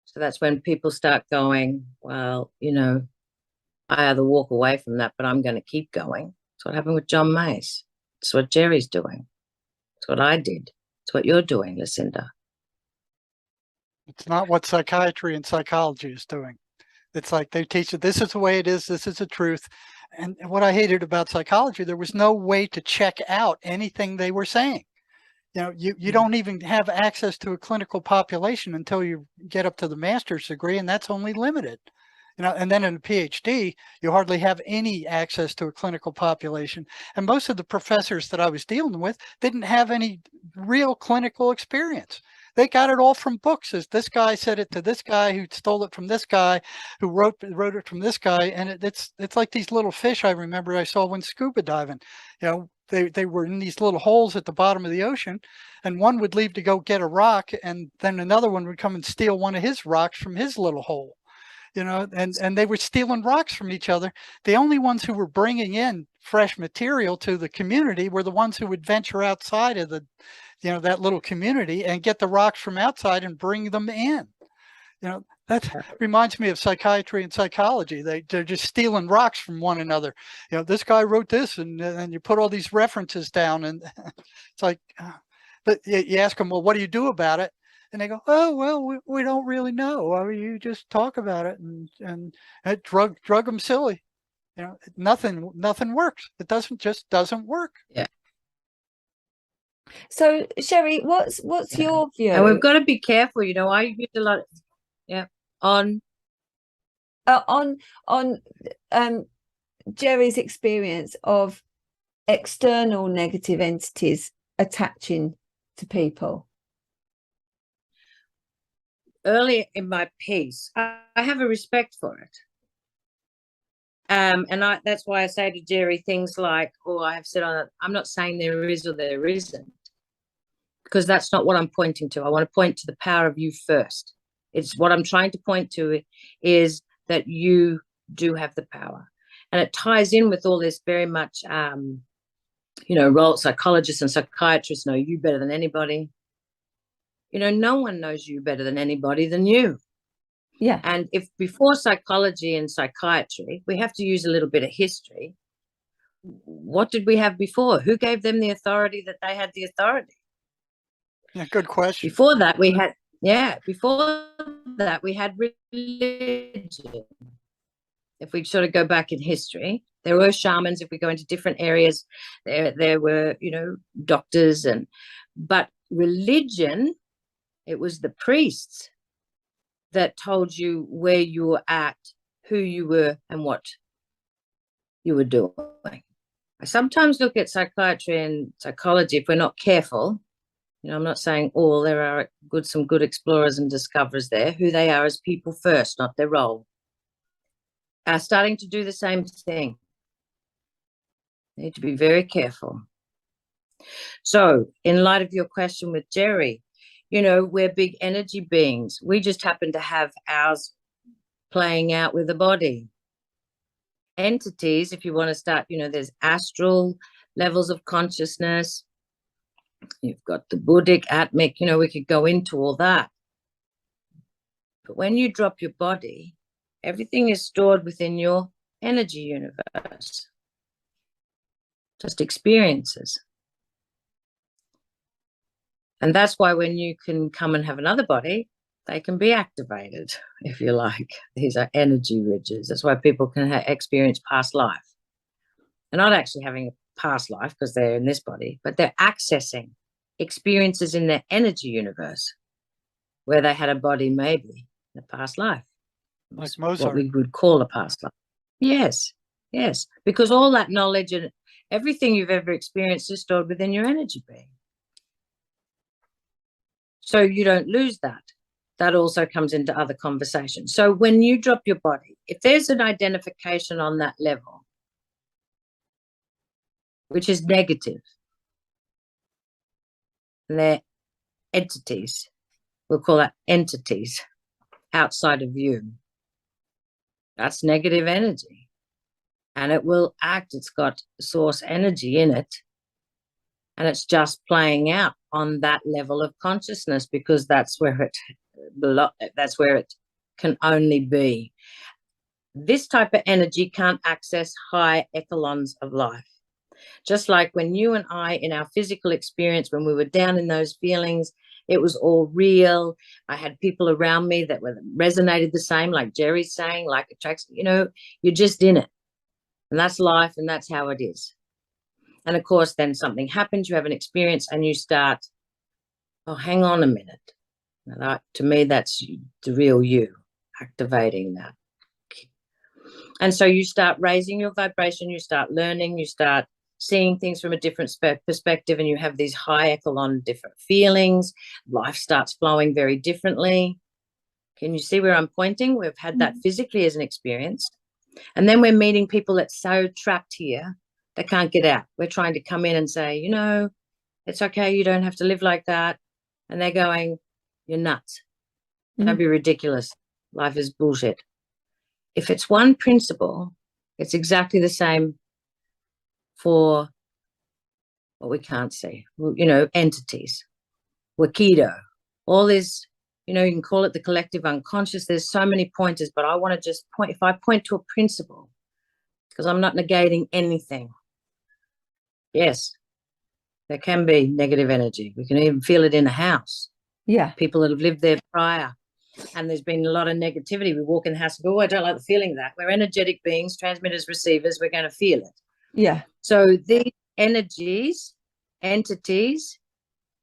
So that's when people start going, well, you know, I either walk away from that, but I'm going to keep going. That's what happened with John Mace. It's what Jerry's doing. It's what I did. It's what you're doing, Lucinda. It's not what psychiatry and psychology is doing. It's like they teach you, this is the way it is, this is the truth. And what I hated about psychology, there was no way to check out anything they were saying. You don't even have access to a clinical population until you get up to the master's degree, and that's only limited. And then in a PhD, you hardly have any access to a clinical population. And most of the professors that I was dealing with didn't have any real clinical experience. They got it all from books. As this guy said it to this guy, who stole it from this guy, who wrote it from this guy. And it's like these little fish I remember I saw when scuba diving. They were in these little holes at the bottom of the ocean, and one would leave to go get a rock, and then another one would come and steal one of his rocks from his little hole. And they were stealing rocks from each other. The only ones who were bringing in fresh material to the community were the ones who would venture outside of that little community and get the rocks from outside and bring them in. That reminds me of psychiatry and psychology. They're just stealing rocks from one another. This guy wrote this, and you put all these references down, and it's like, but you ask them, well, what do you do about it? And they go, oh, well, we don't really know. I mean, you just talk about it, and drug them silly. Nothing works. It doesn't work. Yeah. So, Sherry, what's your view? And we've got to be careful. I use a lot. On Jerry's experience of external negative entities attaching to people. Earlier in my piece, I have a respect for it. And that's why I say to Jerry things like, I have said on it, I'm not saying there is or there isn't, because that's not what I'm pointing to. I want to point to the power of you first. It's what I'm trying to point to is that you do have the power. And it ties in with all this very much, role psychologists and psychiatrists know you better than anybody. No one knows you better than anybody than you. Yeah. And if before psychology and psychiatry, we have to use a little bit of history. What did we have before? Who gave them the authority that they had the authority? Yeah, good question. Before that, we had religion. If we sort of go back in history, there were shamans. If we go into different areas, there were, doctors, but religion, it was the priests that told you where you were at, who you were, and what you were doing. I sometimes look at psychiatry and psychology, if we're not careful, I'm not saying all, there are some good explorers and discoverers there, who they are as people first, not their role, are starting to do the same thing. They need to be very careful. So in light of your question with Jerry, we're big energy beings. We just happen to have ours playing out with the body. Entities, if you want to start, there's astral levels of consciousness. You've got the Buddhic, Atmic, we could go into all that. But when you drop your body, everything is stored within your energy universe. Just experiences. And that's why when you can come and have another body, they can be activated, if you like. These are energy ridges. That's why people can experience past life. They're not actually having a past life because they're in this body, but they're accessing experiences in their energy universe where they had a body maybe in a past life. Like Mozart. What we would call a past life. Yes, because all that knowledge and everything you've ever experienced is stored within your energy being. So you don't lose that. That also comes into other conversations. So when you drop your body, if there's an identification on that level, which is negative, and they're entities, we'll call that entities outside of you. That's negative energy. And it will act, it's got source energy in it. And it's just playing out on that level of consciousness because that's where it can only be. This type of energy can't access high echelons of life. Just like when you and I, in our physical experience, when we were down in those feelings, it was all real. I had people around me that resonated the same, like Jerry's saying, like attracts, you're just in it. And that's life, and that's how it is. And of course, then something happens, you have an experience, and you start oh, hang on a minute. Now to me, that's the real you, activating that. And so you start raising your vibration, you start learning, you start seeing things from a different perspective, and you have these high echelon different feelings. Life starts flowing very differently. Can you see where I'm pointing? We've had that physically as an experience. And then we're meeting people that's so trapped here, they can't get out. We're trying to come in and say, you know, it's okay, you don't have to live like that. And they're going, you're nuts. Don't be ridiculous. Life is bullshit. If it's one principle, it's exactly the same for what we can't see, you know, entities, Wakido, all this, you know, you can call it the collective unconscious. There's so many pointers, but I want to just point, if I point to a principle, because I'm not negating anything. Yes, there can be negative energy. We can even feel it in a house. Yeah. People that have lived there prior, and there's been a lot of negativity. We walk in the house and go, oh, I don't like the feeling of that. We're energetic beings, transmitters, receivers. We're going to feel it. Yeah. So these energies, entities,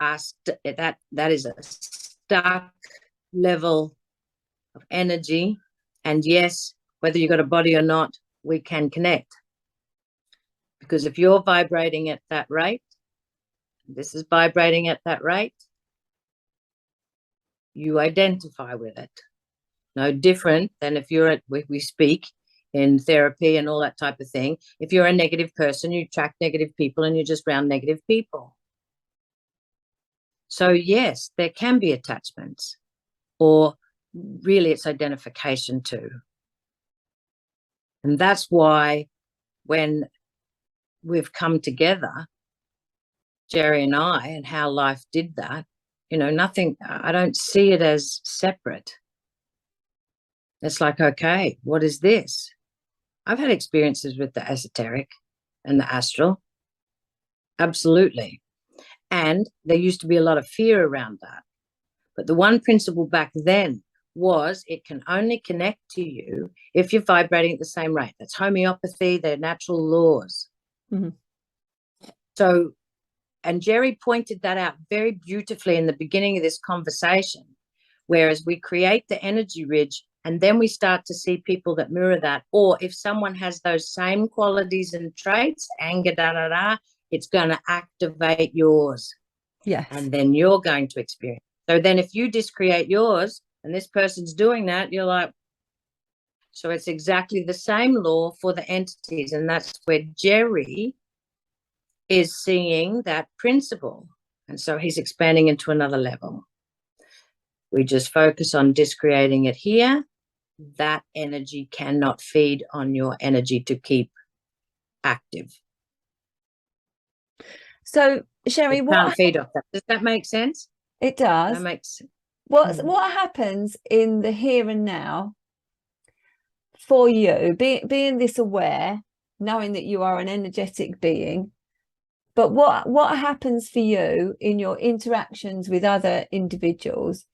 are that is a stuck level of energy. And yes, whether you've got a body or not, we can connect. Because if you're vibrating at that rate, this is vibrating at that rate, you identify with it. No different than if you're we speak in therapy and all that type of thing. If you're a negative person, you attract negative people and you're just around negative people. So yes, there can be attachments, or really it's identification too. And that's why when we've come together, Jerry and I, and how life did that, you know, nothing, I don't see it as separate. It's like, okay, what is this? I've had experiences with the esoteric and the astral. Absolutely. And there used to be a lot of fear around that. But the one principle back then was it can only connect to you if you're vibrating at the same rate. That's homeopathy, they're natural laws. So, and Jerry pointed that out very beautifully in the beginning of this conversation, whereas we create the energy ridge and then we start to see people that mirror that. Or if someone has those same qualities and traits, anger, it's going to activate yours. Yes. And then you're going to experience. So then if you discreate yours and this person's doing that, you're like, so it's exactly the same law for the entities. And that's where Jerry is seeing that principle. And so he's expanding into another level. We just focus on discreating it here. That energy cannot feed on your energy to keep active. So, Sherry, it can't feed off that. Does that make sense? It does. That makes sense. What happens in the here and now for you, being this aware, knowing that you are an energetic being, but what happens for you in your interactions with other individuals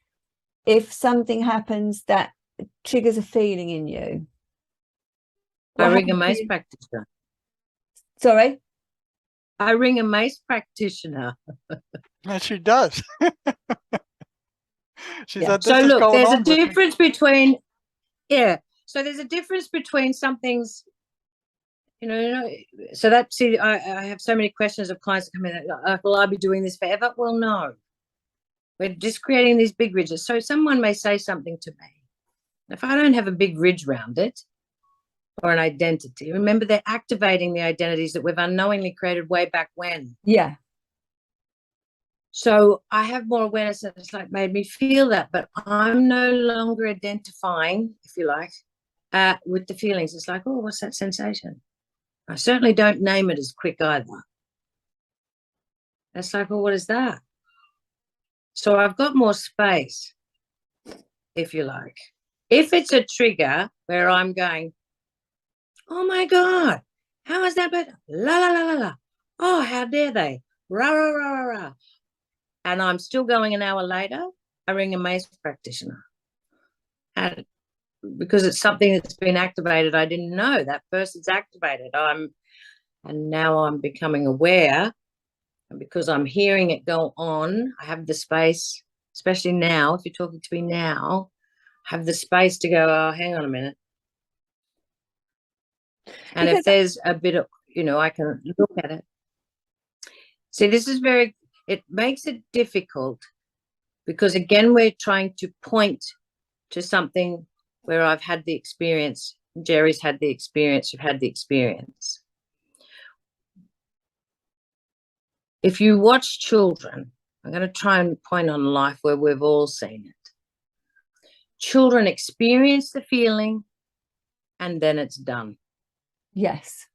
if something happens that triggers a feeling in you? I ring a Mace practitioner. Sorry? I ring a Mace practitioner. And she does. She said, so look, there's a difference between, so there's a difference between something's, you know, so that, see, I have so many questions of clients that come in, like, will I be doing this forever? Well, no. We're just creating these big ridges. So someone may say something to me. If I don't have a big ridge around it, or an identity, remember, they're activating the identities that we've unknowingly created way back when. Yeah. So I have more awareness, and it's like made me feel that, but I'm no longer identifying, if you like, with the feelings. It's like, oh, what's that sensation? I certainly don't name it as quick either. It's like, well, what is that? So I've got more space, if you like. If it's a trigger where I'm going, oh my God, how is that better? La, la, la, la, la. Oh, how dare they? Rah, rah, rah, rah, rah. And I'm still going an hour later, I ring a Mace practitioner. And because it's something that's been activated, I didn't know that person's activated. And now I'm becoming aware And because I'm hearing it go on, I have the space, especially now, if you're talking to me now, I have the space to go, oh, hang on a minute. And Because if there's a bit of, I can look at it. See, this is it makes it difficult because, again, we're trying to point to something where I've had the experience, Jerry's had the experience, you've had the experience. If you watch children, I'm going to try and point on life where we've all seen it. Children experience the feeling and then it's done. yes.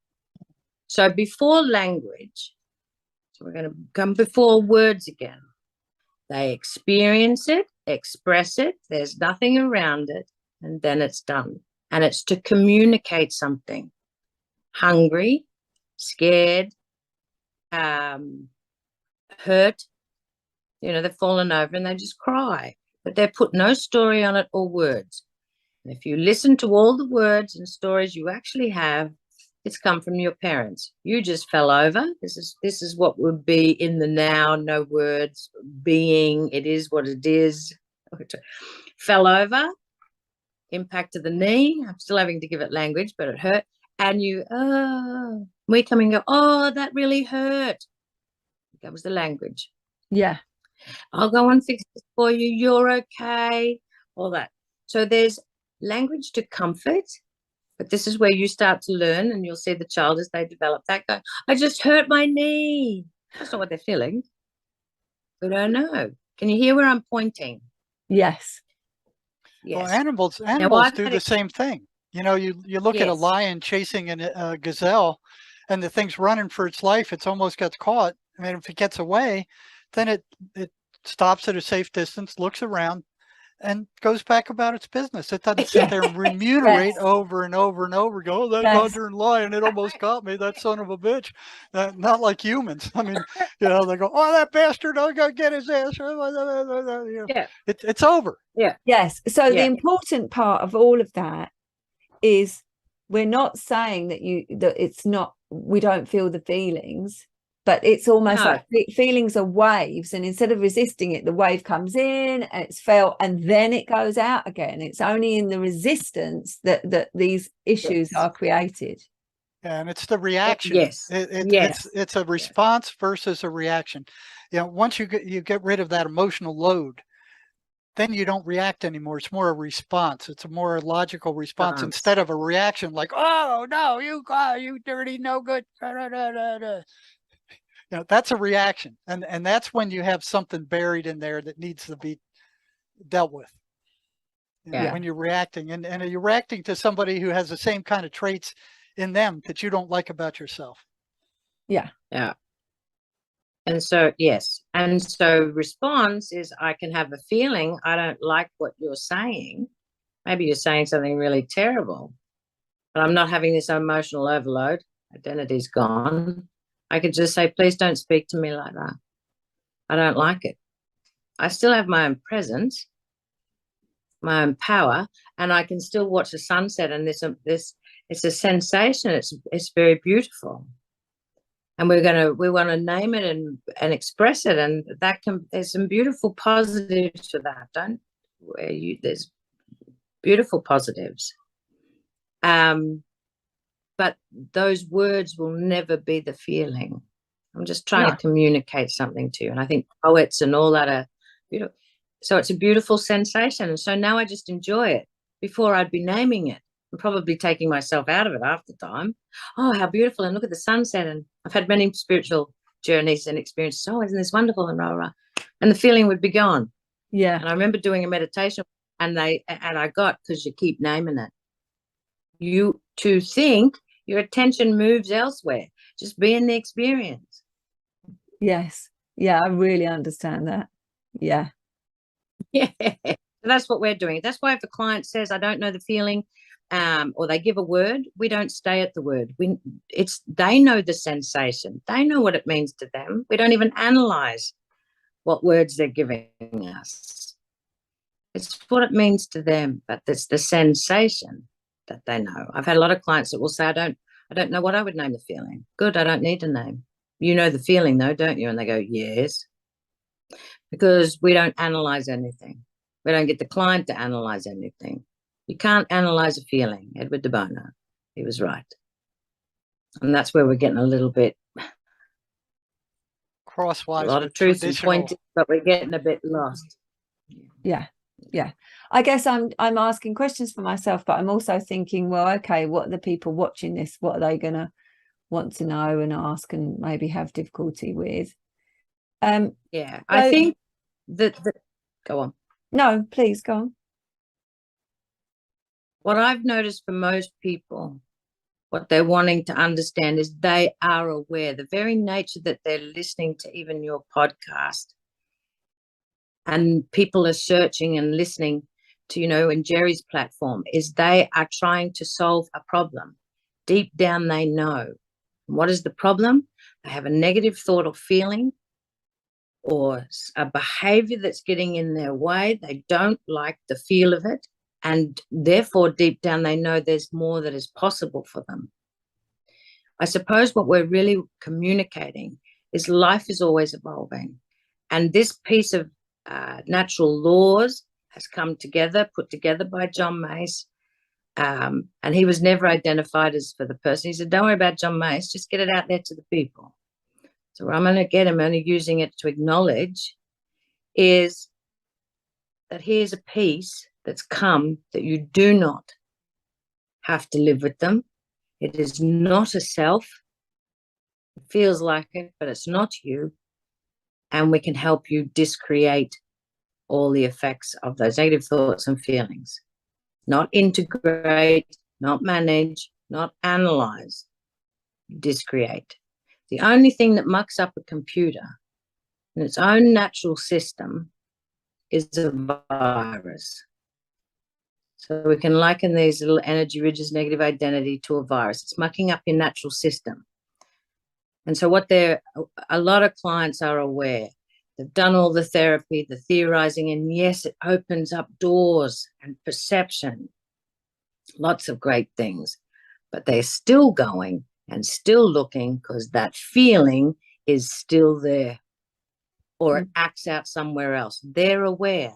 So before language, so we're going to come before words again. They experience it, express it, there's nothing around it, and then it's done. And it's to communicate something. Hungry, scared, hurt, they've fallen over and they just cry. But they've put no story on it or words. And if you listen to all the words and stories you actually have, it's come from your parents. You just fell over. This is what would be in the now, no words, being, it is what it is. Fell over, impacted the knee. I'm still having to give it language, but it hurt. And we come and go, oh, that really hurt. That was the language. Yeah. I'll go and fix this for you. You're okay. All that. So there's language to comfort. But this is where you start to learn, and you'll see the child as they develop that go, I just hurt my knee. That's not what they're feeling. We don't know. Can you hear where I'm pointing? Yes. Well, Yes. animals do the same thing. You look at a lion chasing a gazelle, and the thing's running for its life. It's almost gets caught. I mean, if it gets away, then it stops at a safe distance, looks around, and goes back about its business. It doesn't sit there and remunerate over and over and over, go, oh, that goddamn lion, it almost got me, that son of a bitch. Not like humans. I mean, they go, oh, that bastard, I got to get his ass. It's over. Yeah. Yes. So the important part of all of that is we're not saying that it's not, we don't feel the feelings. But it's almost like feelings are waves, and instead of resisting it, the wave comes in and it's felt, and then it goes out again. It's only in the resistance that these issues are created. Yeah, and it's the reaction. Yes. It's a response versus a reaction. Once you get rid of that emotional load, then you don't react anymore. It's more a response. It's a more logical response instead of a reaction like, oh no, you dirty, no good. That's a reaction, and that's when you have something buried in there that needs to be dealt with. When you're reacting, and you're reacting to somebody who has the same kind of traits in them that you don't like about yourself. Yeah. And so response is, I can have a feeling I don't like what you're saying. Maybe you're saying something really terrible, but I'm not having this emotional overload. Identity's gone. I could just say, please don't speak to me like that. I don't like it. I still have my own presence, my own power, and I can still watch the sunset. And this it's a sensation. It's very beautiful, and we want to name it and express it, and there's some beautiful positives to that. There's beautiful positives. But those words will never be the feeling. I'm just trying to communicate something to you. And I think poets and all that are beautiful. So it's a beautiful sensation. And so now I just enjoy it. Before I'd be naming it and probably taking myself out of it half the time. Oh, how beautiful. And look at the sunset. And I've had many spiritual journeys and experiences. Oh, isn't this wonderful? And rah, rah. And the feeling would be gone. Yeah. And I remember doing a meditation and I got, because you keep naming it. You to think, your attention moves elsewhere. Just be in the experience. Yes. Yeah, I really understand that. Yeah. Yeah. That's what we're doing. That's why if a client says, I don't know the feeling, or they give a word, we don't stay at the word. They know the sensation. They know what it means to them. We don't even analyze what words they're giving us. It's what it means to them, but it's the sensation that they know. I've had a lot of clients that will say, I don't know what I would name the feeling. Good, I don't need to name. You know the feeling though, don't you? And they go, yes. Because we don't analyze anything. We don't get the client to analyze anything. You can't analyze a feeling. Edward de Bono, he was right. And that's where we're getting a little bit crosswise. A lot of truth and pointing, but we're getting a bit lost. Yeah. I guess I'm asking questions for myself, but I'm also thinking, well, okay, what are the people watching this? What are they going to want to know and ask and maybe have difficulty with? Yeah, I think that go on. No, please go on. What I've noticed for most people, what they're wanting to understand is they are aware. The very nature that they're listening to even your podcast, and people are searching and listening to, in Jerry's platform, is they are trying to solve a problem. Deep down, they know. What is the problem? They have a negative thought or feeling or a behavior that's getting in their way. They don't like the feel of it. And therefore, deep down, they know there's more that is possible for them. I suppose what we're really communicating is life is always evolving. And this piece of natural laws has come together, put together by John Mace. And he was never identified as for the person. He said, don't worry about John Mace, just get it out there to the people. So I'm going to get him only using it to acknowledge is that here's a piece that's come that you do not have to live with them. It is not a self. It feels like it, but it's not you. And we can help you discreate all the effects of those negative thoughts and feelings. Not integrate, not manage, not analyze, discreate. The only thing that mucks up a computer in its own natural system is a virus. So we can liken these little energy ridges, negative identity, to a virus. It's mucking up your natural system. And so a lot of clients are aware. They've done all the therapy, the theorizing, and yes, it opens up doors and perception. Lots of great things. But they're still going and still looking because that feeling is still there, or it acts out somewhere else. They're aware.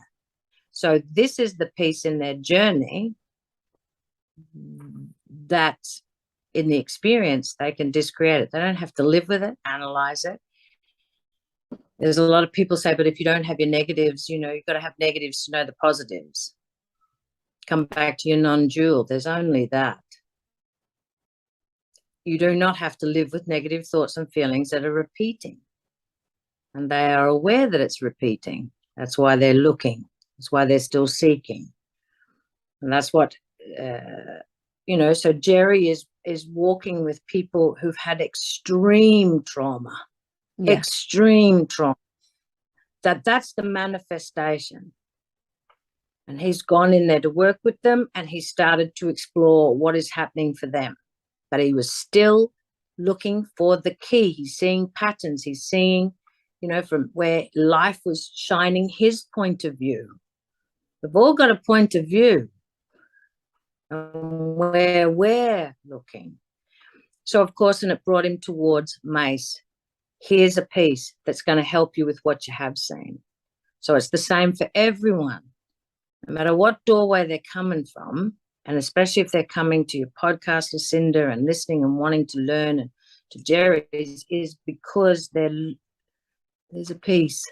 So this is the piece in their journey that in the experience, they can discreate it. They don't have to live with it, analyze it. There's a lot of people say, but if you don't have your negatives, you've got to have negatives to know the positives. Come back to your non-dual. There's only that. You do not have to live with negative thoughts and feelings that are repeating. And they are aware that it's repeating. That's why they're looking. That's why they're still seeking. And that's what, so Jerry is walking with people who've had extreme trauma. Yeah. Extreme trauma. That's the manifestation. And he's gone in there to work with them, and he started to explore what is happening for them. But he was still looking for the key. He's seeing patterns. He's seeing, from where life was shining his point of view. We've all got a point of view where we're looking. So, of course, and it brought him towards Mace. Here's a piece that's going to help you with what you have seen. So it's the same for everyone. No matter what doorway they're coming from, and especially if they're coming to your podcast, Lucinda, and listening and wanting to learn, and to Jerry's, is because there's a piece.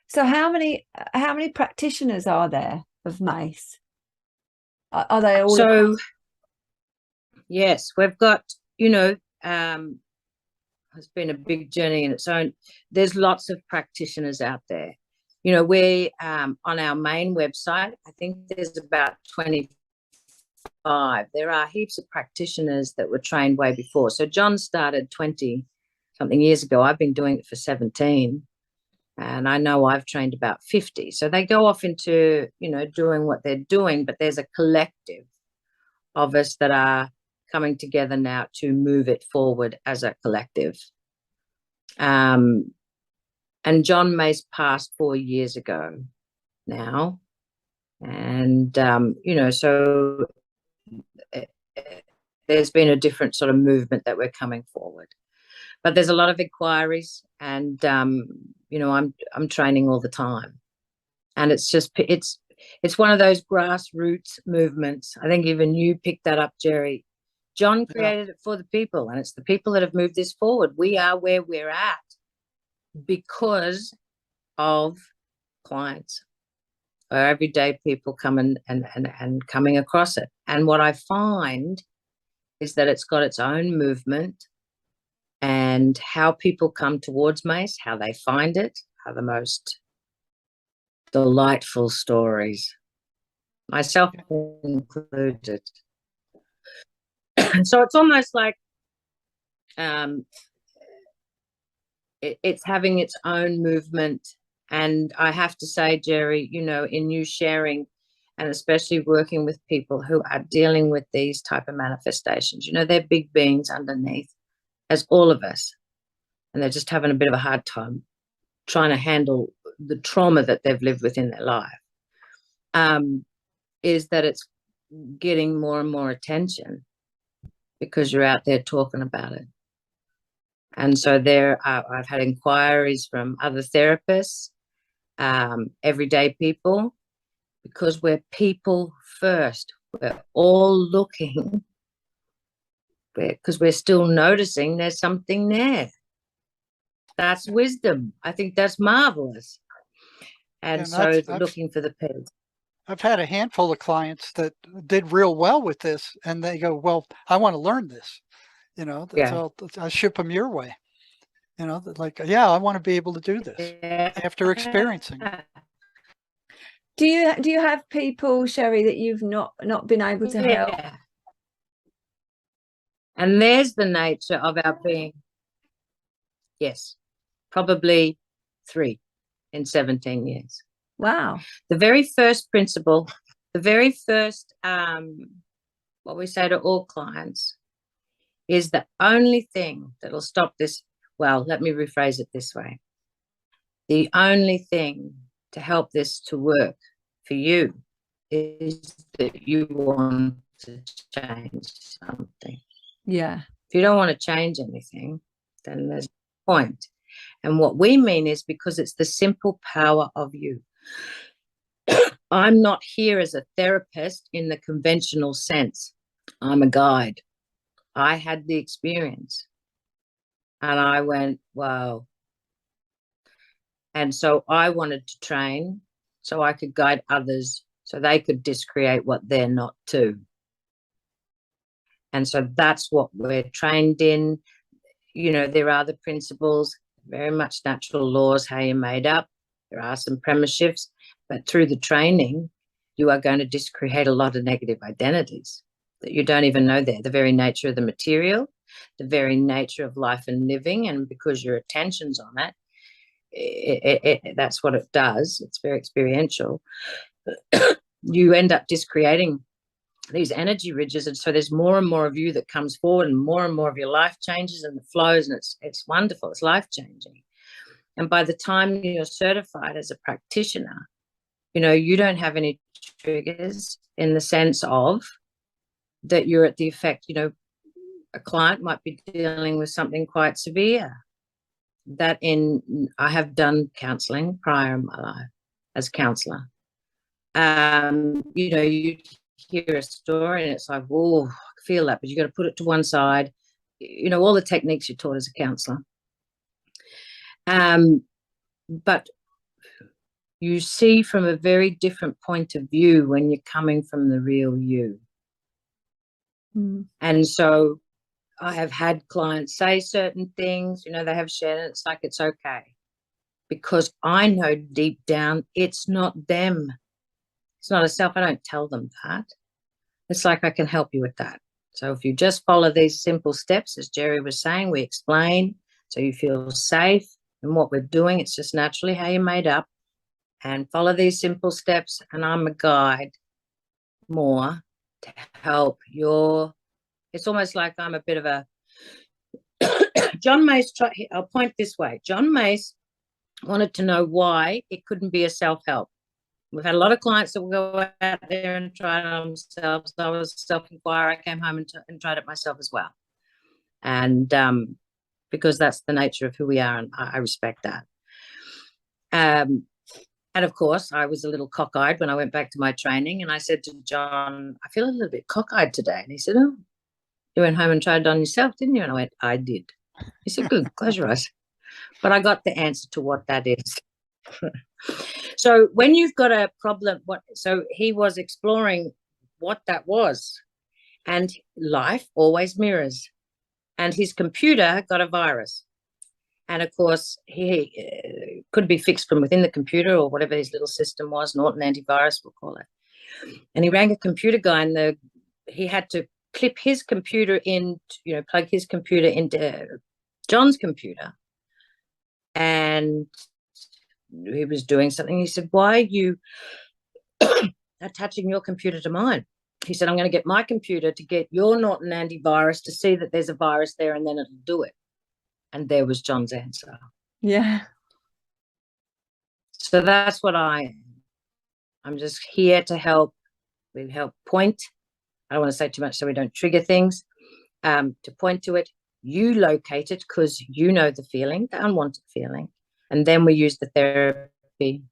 So how many practitioners are there of Mace? Are they all? So, yes, we've got, it's been a big journey in its own. There's lots of practitioners out there. We on our main website, I think there's about 25. There are heaps of practitioners that were trained way before. So John started 20-something years ago. I've been doing it for 17. And I know I've trained about 50. So they go off into, doing what they're doing. But there's a collective of us that are coming together now to move it forward as a collective. And John Mace passed 4 years ago now. And, so there's been a different sort of movement that we're coming forward. But there's a lot of inquiries, and you know, I'm training all the time, and it's just it's one of those grassroots movements. I think even you picked that up, Jerry. John created it for the people, and it's the people that have moved this forward. We are where we're at because of clients, or everyday people coming and coming across it. And what I find is that it's got its own movement, and how people come towards Mace, how they find it, are the most delightful stories, myself included. So it's almost like it's having its own movement. And I have to say, Jerry, you know, in you sharing, and especially working with people who are dealing with these type of manifestations, you know, they're big beings underneath, as all of us, and they're just having a bit of a hard time trying to handle the trauma that they've lived within their life, is that it's getting more and more attention because you're out there talking about it. And so I've had inquiries from other therapists, everyday people, because we're people first. We're all looking, because we're still noticing there's something there. That's wisdom. I think that's marvelous. And so looking for the pill. I've had a handful of clients that did real well with this, and they go, well, I want to learn this. You know, I ship them your way. You know, like, yeah, I want to be able to do this after experiencing it. Do you have people, Sherry, that you've not been able to help? And there's the nature of our being. Yes, probably 3 in 17 years. Wow. The very first principle, the very first, what we say to all clients is the only thing that'll stop this. Well, let me rephrase it this way. The only thing to help this to work for you is that you want to change something. Yeah. If you don't want to change anything, then there's no point. And what we mean is because it's the simple power of you. I'm not here as a therapist in the conventional sense. I'm a guide. I had the experience and I went, wow. And so I wanted to train so I could guide others so they could discreate what they're not too. And so that's what we're trained in. You know, there are the principles, very much natural laws, how you're made up. There are some premise shifts, but through the training, you are going to discreate a lot of negative identities that you don't even know they're the very nature of the material, the very nature of life and living. And because your attention's on it, that's what it does. It's very experiential. You end up discreating these energy ridges, and so there's more and more of you that comes forward, and more of your life changes and the flows, and it's wonderful. It's life-changing. And by the time you're certified as a practitioner, you know, you don't have any triggers in the sense of that you're at the effect. You know, a client might be dealing with something quite severe. I have done counseling prior in my life as a counselor. You know, you hear a story and it's like, oh, I feel that, but you got to put it to one side. You know, all the techniques you're taught as a counsellor. But you see from a very different point of view when you're coming from the real you. And so I have had clients say certain things, you know, they have shared it. It's like, it's okay. Because I know deep down, it's not them. It's not a self. I don't tell them that. It's like, I can help you with that. So if you just follow these simple steps, as Jerry was saying, we explain so you feel safe in what we're doing. It's just naturally how you're made up, and follow these simple steps. And I'm a guide more to help it's almost like I'm a bit of a John Mace. I'll point this way. John Mace wanted to know why it couldn't be a self-help. We've had a lot of clients that will go out there and try it on themselves. I was self-inquirer. I came home and tried it myself as well. And because that's the nature of who we are, and I respect that. And of course, I was a little cockeyed when I went back to my training, and I said to John, I feel a little bit cockeyed today. And he said, oh, you went home and tried it on yourself, didn't you? And I went, I did. He said, good, close your eyes. But I got the answer to what that is. So when you've got a problem, so he was exploring what that was, and life always mirrors. And his computer got a virus. And of course, he could be fixed from within the computer or whatever his little system was, Norton antivirus, we'll call it. And he rang a computer guy, and he had to clip his computer in, plug his computer into John's computer. And he was doing something. He said, why are you attaching your computer to mine? He said, I'm going to get my computer to get your Norton antivirus to see that there's a virus there, and then it'll do it. And there was John's answer. Yeah. So that's what I'm just here to help. We help point. I don't want to say too much so we don't trigger things. To point to it. You locate it because you know the feeling, the unwanted feeling. And then we use the therapy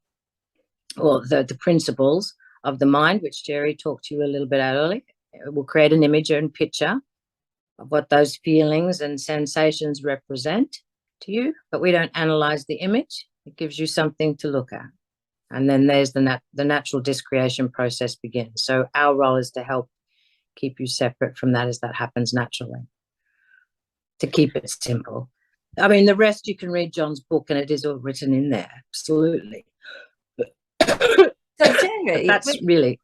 or the principles of the mind, which Jerry talked to you a little bit earlier. It will create an image and picture of what those feelings and sensations represent to you, but we don't analyze the image. It gives you something to look at. And then there's the natural discretion process begins. So our role is to help keep you separate from that as that happens naturally, to keep it simple. I mean, the rest you can read John's book and it is all written in there. Absolutely. So Jerry, that's really...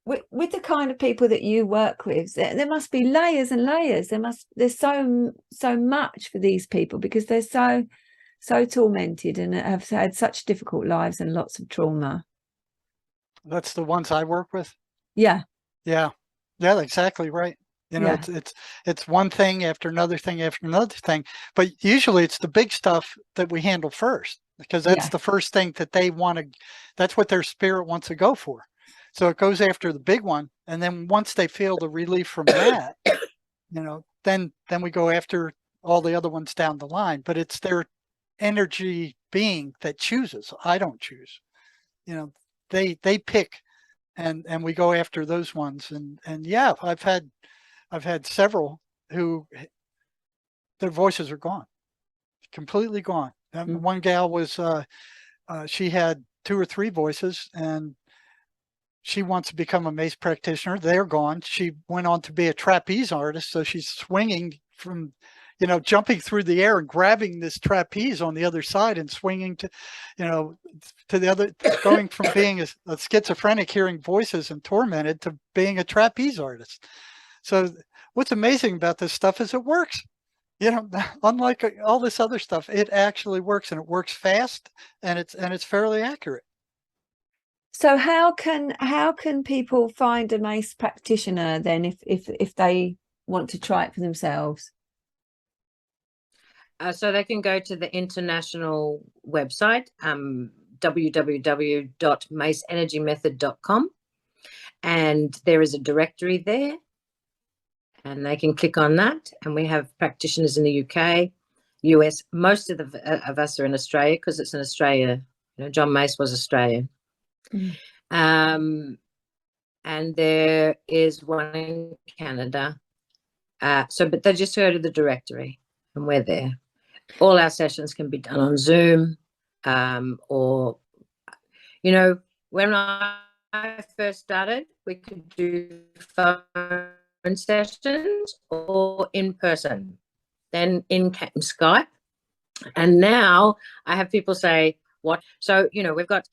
With the kind of people that you work with, there must be layers and layers. There's so much for these people because they're so tormented and have had such difficult lives and lots of trauma. That's the ones I work with. Yeah. Exactly right. It's one thing after another thing after another thing, but usually it's the big stuff that we handle first, because that's the first thing that they want to, that's what their spirit wants to go for. So it goes after the big one. And then once they feel the relief from that, then we go after all the other ones down the line, but it's their energy being that chooses. I don't choose, they pick, and we go after those ones. And yeah, I've had several who their voices are gone, completely gone. One gal was, she had 2 or 3 voices, and she wants to become a Mace practitioner. They're gone. She went on to be a trapeze artist. So she's swinging from, jumping through the air and grabbing this trapeze on the other side and swinging to, to the other, going from being a schizophrenic, hearing voices and tormented, to being a trapeze artist. So what's amazing about this stuff is it works. Unlike all this other stuff, it actually works, and it works fast, and it's fairly accurate. So how can people find a Mace practitioner then if they want to try it for themselves? So they can go to the international website, www.maceenergymethod.com, and there is a directory there, and they can click on that. And we have practitioners in the UK, US. Most of us are in Australia because it's in Australia. John Mace was Australian. And there is one in Canada. But they just go to the directory, and we're there. All our sessions can be done on Zoom, or, when I first started, we could do phone sessions or in person, then in Skype. And now I have people say, what? So, we've got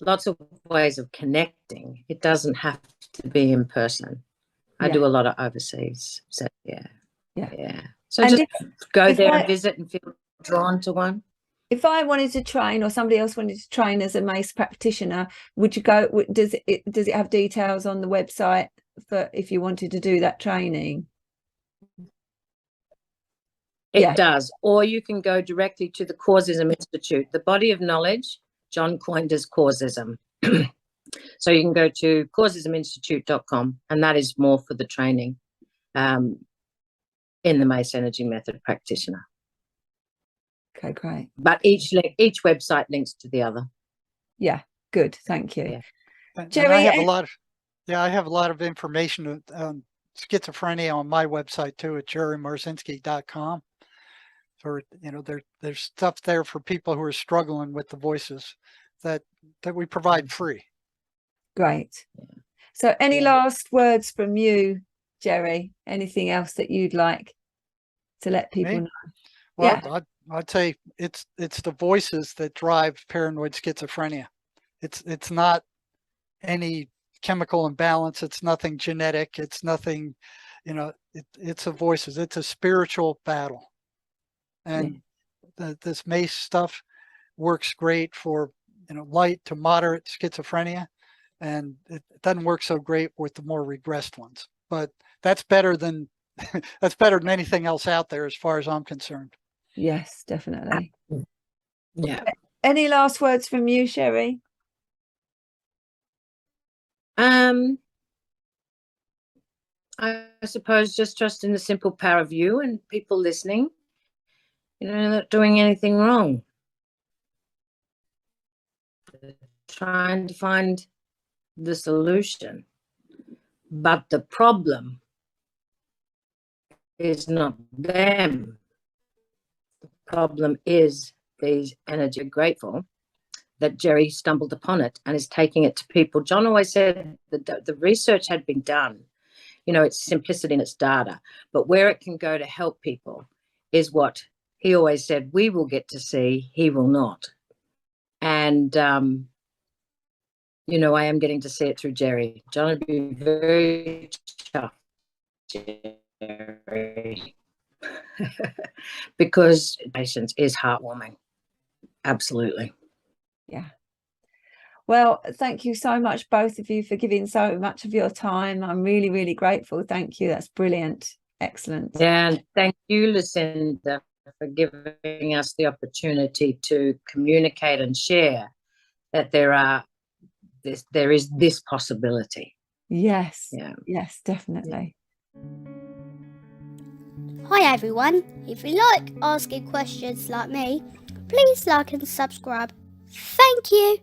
lots of ways of connecting. It doesn't have to be in person. I do a lot of overseas. So, yeah. So and just go there and visit and feel drawn to one. If I wanted to train, or somebody else wanted to train as a Mace practitioner, would you go? Does it have details on the website for if you wanted to do that training? It does. Or you can go directly to the Causism Institute, the body of knowledge. John coined as causism. So you can go to causisminstitute.com, and that is more for the training in the Mace Energy Method practitioner. Okay, great. But each website links to the other. Yeah, good. Thank you. Yeah. And Jerry, I have a lot of information on schizophrenia on my website too, at jerrymarzinski.com. For there's stuff there for people who are struggling with the voices that we provide free. Great. So any last words from you, Jerry? Anything else that you'd like to let people know? Well, I'd say it's the voices that drive paranoid schizophrenia. It's not any chemical imbalance. It's nothing genetic. It's nothing, it's the voices. It's a spiritual battle. And this Mace stuff works great for, light to moderate schizophrenia. And it doesn't work so great with the more regressed ones. But that's better than anything else out there as far as I'm concerned. Yes, definitely. Yeah. Any last words from you, Sherry? I suppose just trust in the simple power of you and people listening. Not doing anything wrong. Trying to find the solution. But the problem is not them. The problem is these energy. Grateful that Jerry stumbled upon it and is taking it to people. John always said that the research had been done. It's simplicity in its data, but where it can go to help people is what he always said, we will get to see, he will not. And, I am getting to see it through Jerry. John would be very chuffed, Jerry, because patience is heartwarming. Absolutely. Yeah. Well, thank you so much, both of you, for giving so much of your time. I'm really, really grateful. Thank you. That's brilliant. Excellent. Yeah, and thank you, Lucinda, for giving us the opportunity to communicate and share that there is this possibility. Yes. Yeah. Yes, definitely. Hi everyone, if you like asking questions like me, please like and subscribe. Thank you.